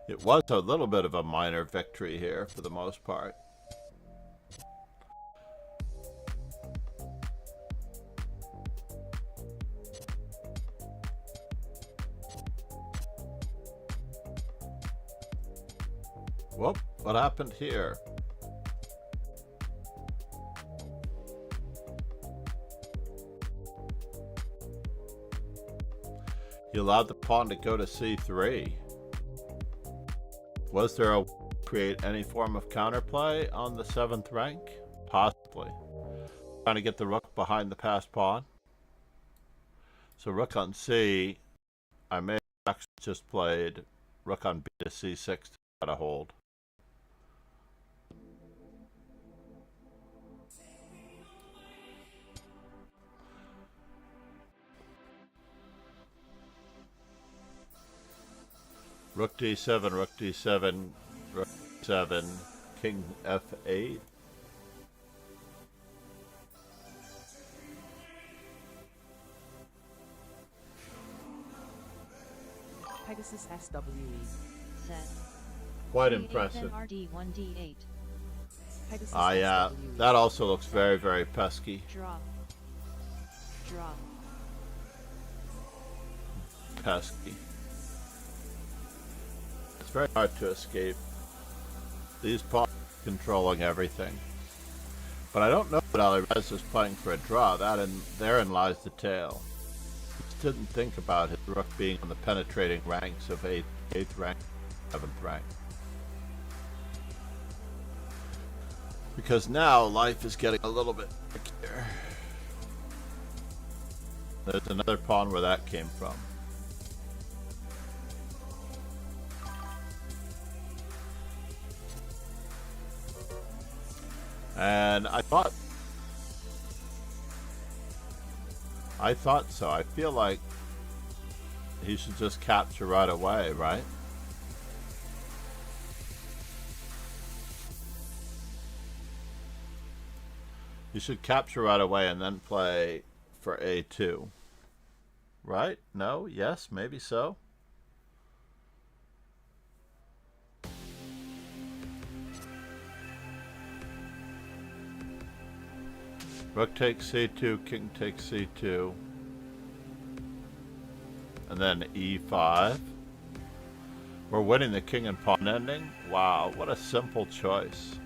It was a little bit of a minor victory here for the most part. Whoop, what happened here? He allowed the pawn to go to c3. Was there a create any form of counterplay on the 7th rank? Possibly. Trying to get the rook behind the passed pawn. So rook on c, I may have actually just played rook on b to c6 to try to hold. Rook d7, rook d7, rook d7, king f8. Pegasus SWE. Set. Quite D8 impressive. then RD1 D8. Pegasus Ah, yeah, SWE. that also looks very, very pesky. Draw. Draw. Pesky. It's very hard to escape. These pawns controlling everything. But I don't know that Ali Reza is playing for a draw. Therein lies the tale. He just didn't think about his rook being on the penetrating ranks of 8th rank, 7th rank. Because now life is getting a little bit trickier. There's another pawn where that came from. And I thought so. I feel like he should just capture right away, right? You should capture right away and then play for A2. Right? No? Yes? Maybe so? Rook takes c2, king takes c2. And then e5. We're winning the king and pawn ending? Wow, what a simple choice.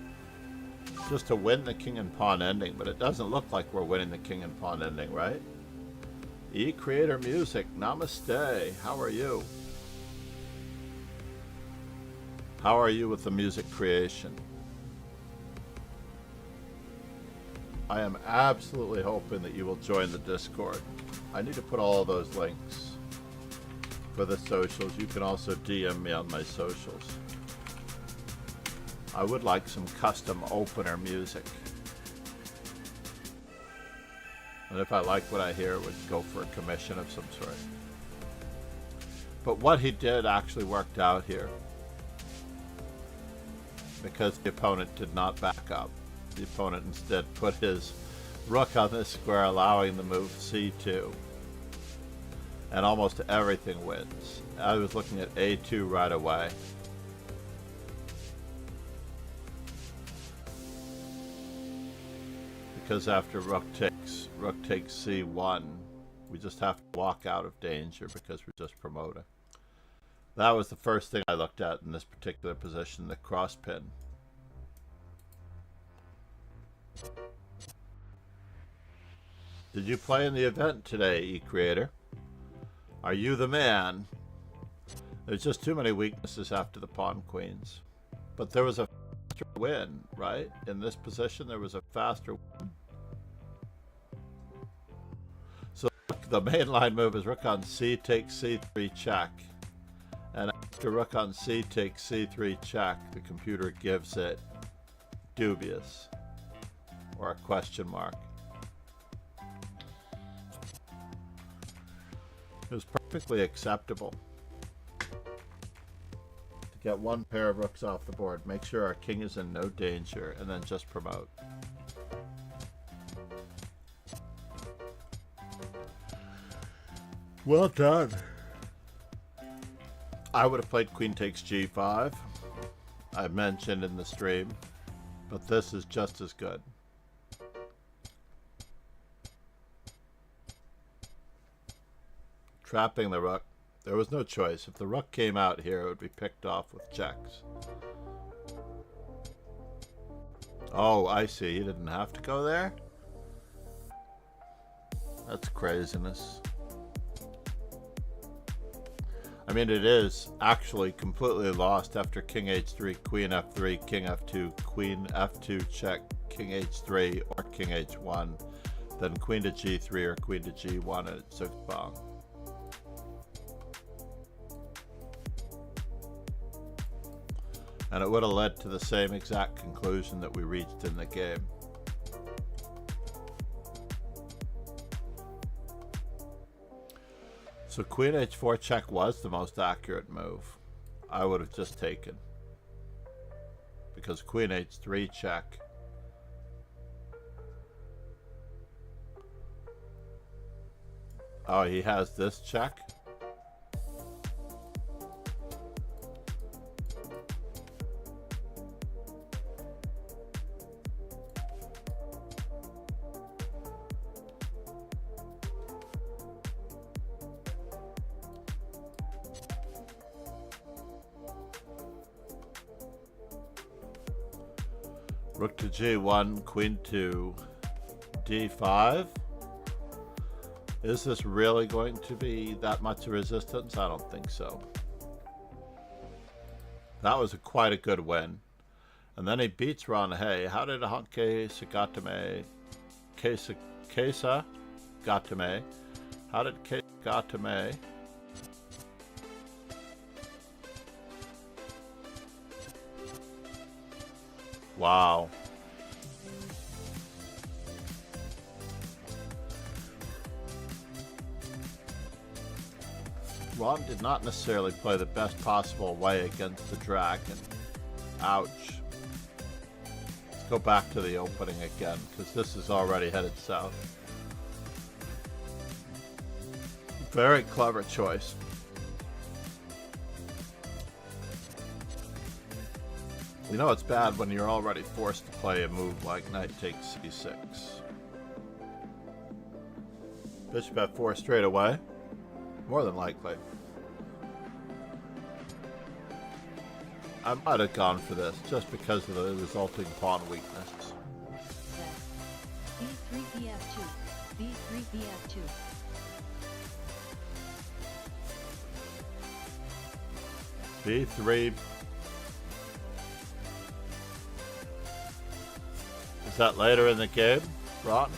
Just to win the king and pawn ending, but it doesn't look like we're winning the king and pawn ending, right? E Creator Music, namaste. How are you? How are you with the music creation? I am absolutely hoping that you will join the Discord. I need to put all those links for the socials. You can also DM me on my socials. I would like some custom opener music. And if I like what I hear, would go for a commission of some sort. But what he did actually worked out here, because the opponent did not back up. The opponent instead put his rook on this square, allowing the move c2. And almost everything wins. I was looking at a2 right away. Because after rook takes c1, we just have to walk out of danger because we're just promoting. That was the first thing I looked at in this particular position, the cross pin. Did you play in the event today, eCreator? Are you the man? There's just too many weaknesses after the pawn queens. But there was a faster win, right? In this position, there was a faster win. So the mainline move is rook on c takes c3 check. And after rook on c takes c3 check, the computer gives it dubious, or a question mark. It was perfectly acceptable to get one pair of rooks off the board, make sure our king is in no danger, and then just promote. Well done. I would have played queen takes g5. I mentioned in the stream, but this is just as good. Trapping the rook. There was no choice. If the rook came out here, it would be picked off with checks. Oh, I see. He didn't have to go there? That's craziness. I mean, it is actually completely lost after king h3, queen f3, king f2, queen f2 check, king h3, or king h1, then queen to g3 or queen to g1, and it took bong. And it would have led to the same exact conclusion that we reached in the game. So queen h4 check was the most accurate move. I would have just taken. Because queen h3 check. Oh, he has this check? Rook to g1, queen to d5. Is this really going to be that much resistance? I don't think so. That was quite a good win. And then he beats Ron Hay. How did Honke Sagatame, Kesa Gatame, how did Kesa Gatame wow. Ron did not necessarily play the best possible way against the dragon. Ouch. Let's go back to the opening again, because this is already headed south. Very clever choice. You know it's bad when you're already forced to play a move like knight takes c6. Bishop f4 straight away. More than likely. I might have gone for this just because of the resulting pawn weakness. b3 bf2, b3 bf2. b3. Is that later in the game, Ron?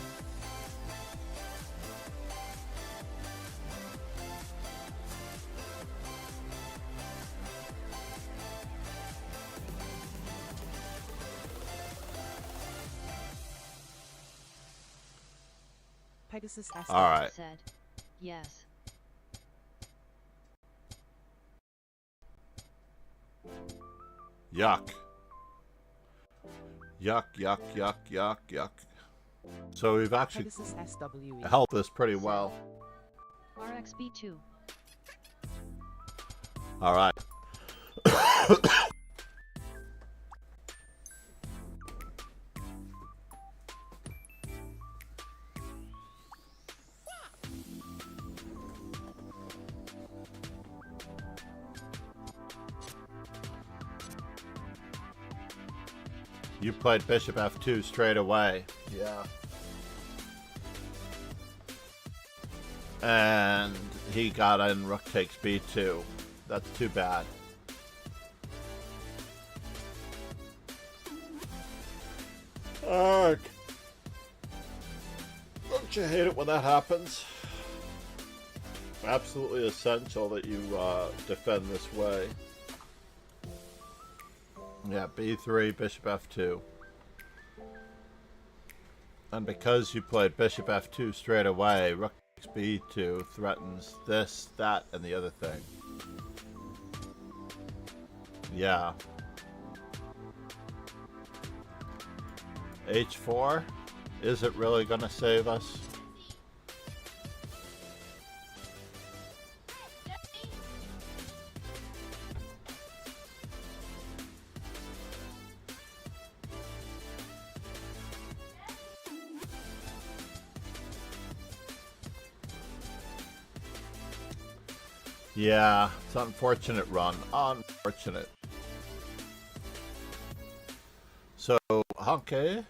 Pegasus SW. All right. Said. Yes. Yuck. Yuck, yuck, yuck, yuck, yuck. So we've actually Pegasus SWE. held this pretty well. RXB2. All right. You played Bishop F2 straight away. Yeah. And he got in Rook takes B2. That's too bad. Arg. Don't you hate it when that happens? Absolutely essential that you defend this way. Yeah, B3, Bishop F2. And because you played Bishop F2 straight away, Rook takes B2 threatens this, that, and the other thing. Yeah. H4? Is it really going to save us? Yeah, it's an unfortunate run. Unfortunate. So, Hanke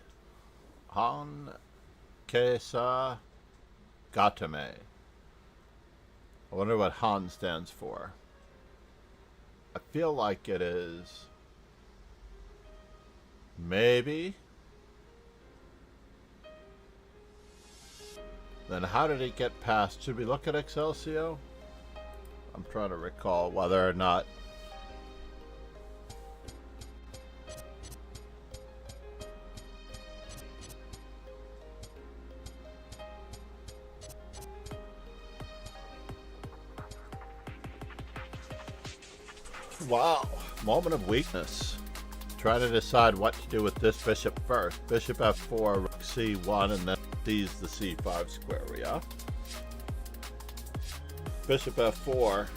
sa Gatame. I wonder what Han stands for. I feel like it is maybe. Then how did he get past? Should we look at Excelsior? I'm trying to recall whether or not. Wow, moment of weakness. Try to decide what to do with this bishop first. Bishop F4, Rook C1, and then seize the C5 square, yeah? Bishop F4.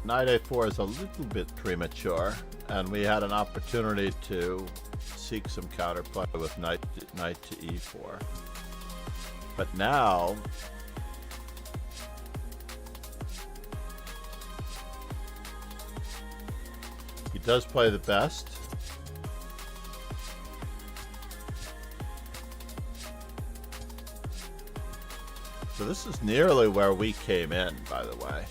Knight A4 is a little bit premature, and we had an opportunity to seek some counterplay with knight to E4. But now, he does play the best. So this is nearly where we came in, by the way.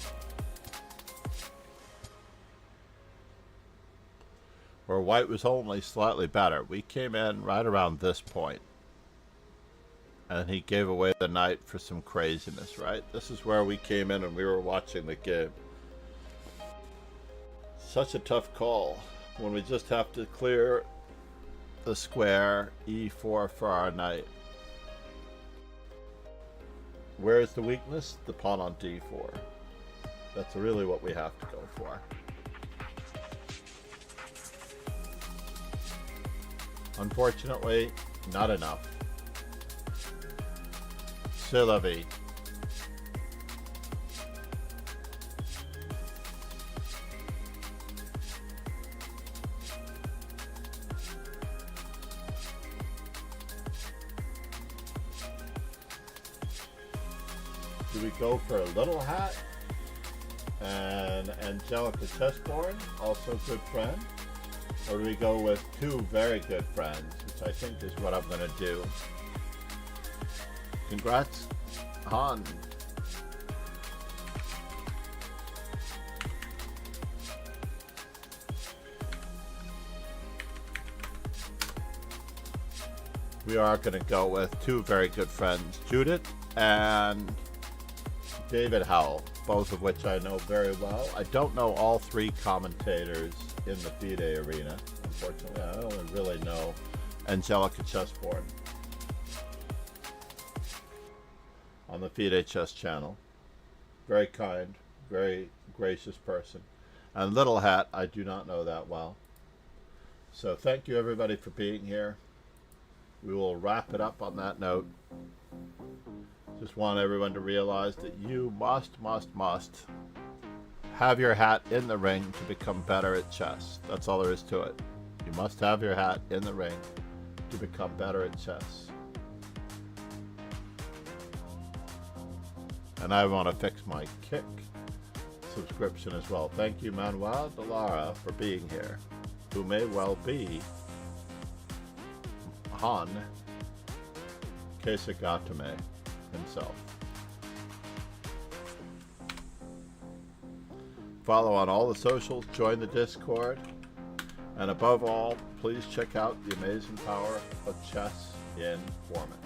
Where white was only slightly better. We came in right around this point. And he gave away the knight for some craziness, right? This is where we came in and we were watching the game. Such a tough call when we just have to clear the square E4 for our knight. Where is the weakness? The pawn on D4. That's really what we have to go for. Unfortunately, not enough. C'est la vie. Do we go for a little hat and Angelica Chessboard, also good friend? Or do we go with two very good friends, which I think is what I'm going to do. Congrats, Han. We are going to go with two very good friends, Judith and David Howell, both of which I know very well. I don't know all three commentators in the FIDE arena, unfortunately. I only really know Angelica Chessboard. on the FeedHS channel. Very kind, very gracious person. And Little Hat, I do not know that well. So thank you everybody for being here. We will wrap it up on that note. Just want everyone to realize that you must have your hat in the ring to become better at chess. That's all there is to it. You must have your hat in the ring to become better at chess. And I want to fix my Kick subscription as well. Thank you, Manuel de Lara, for being here, who may well be Han Kesagatame himself. Follow on all the socials, join the Discord, and above all, please check out the amazing power of chess in Foreman.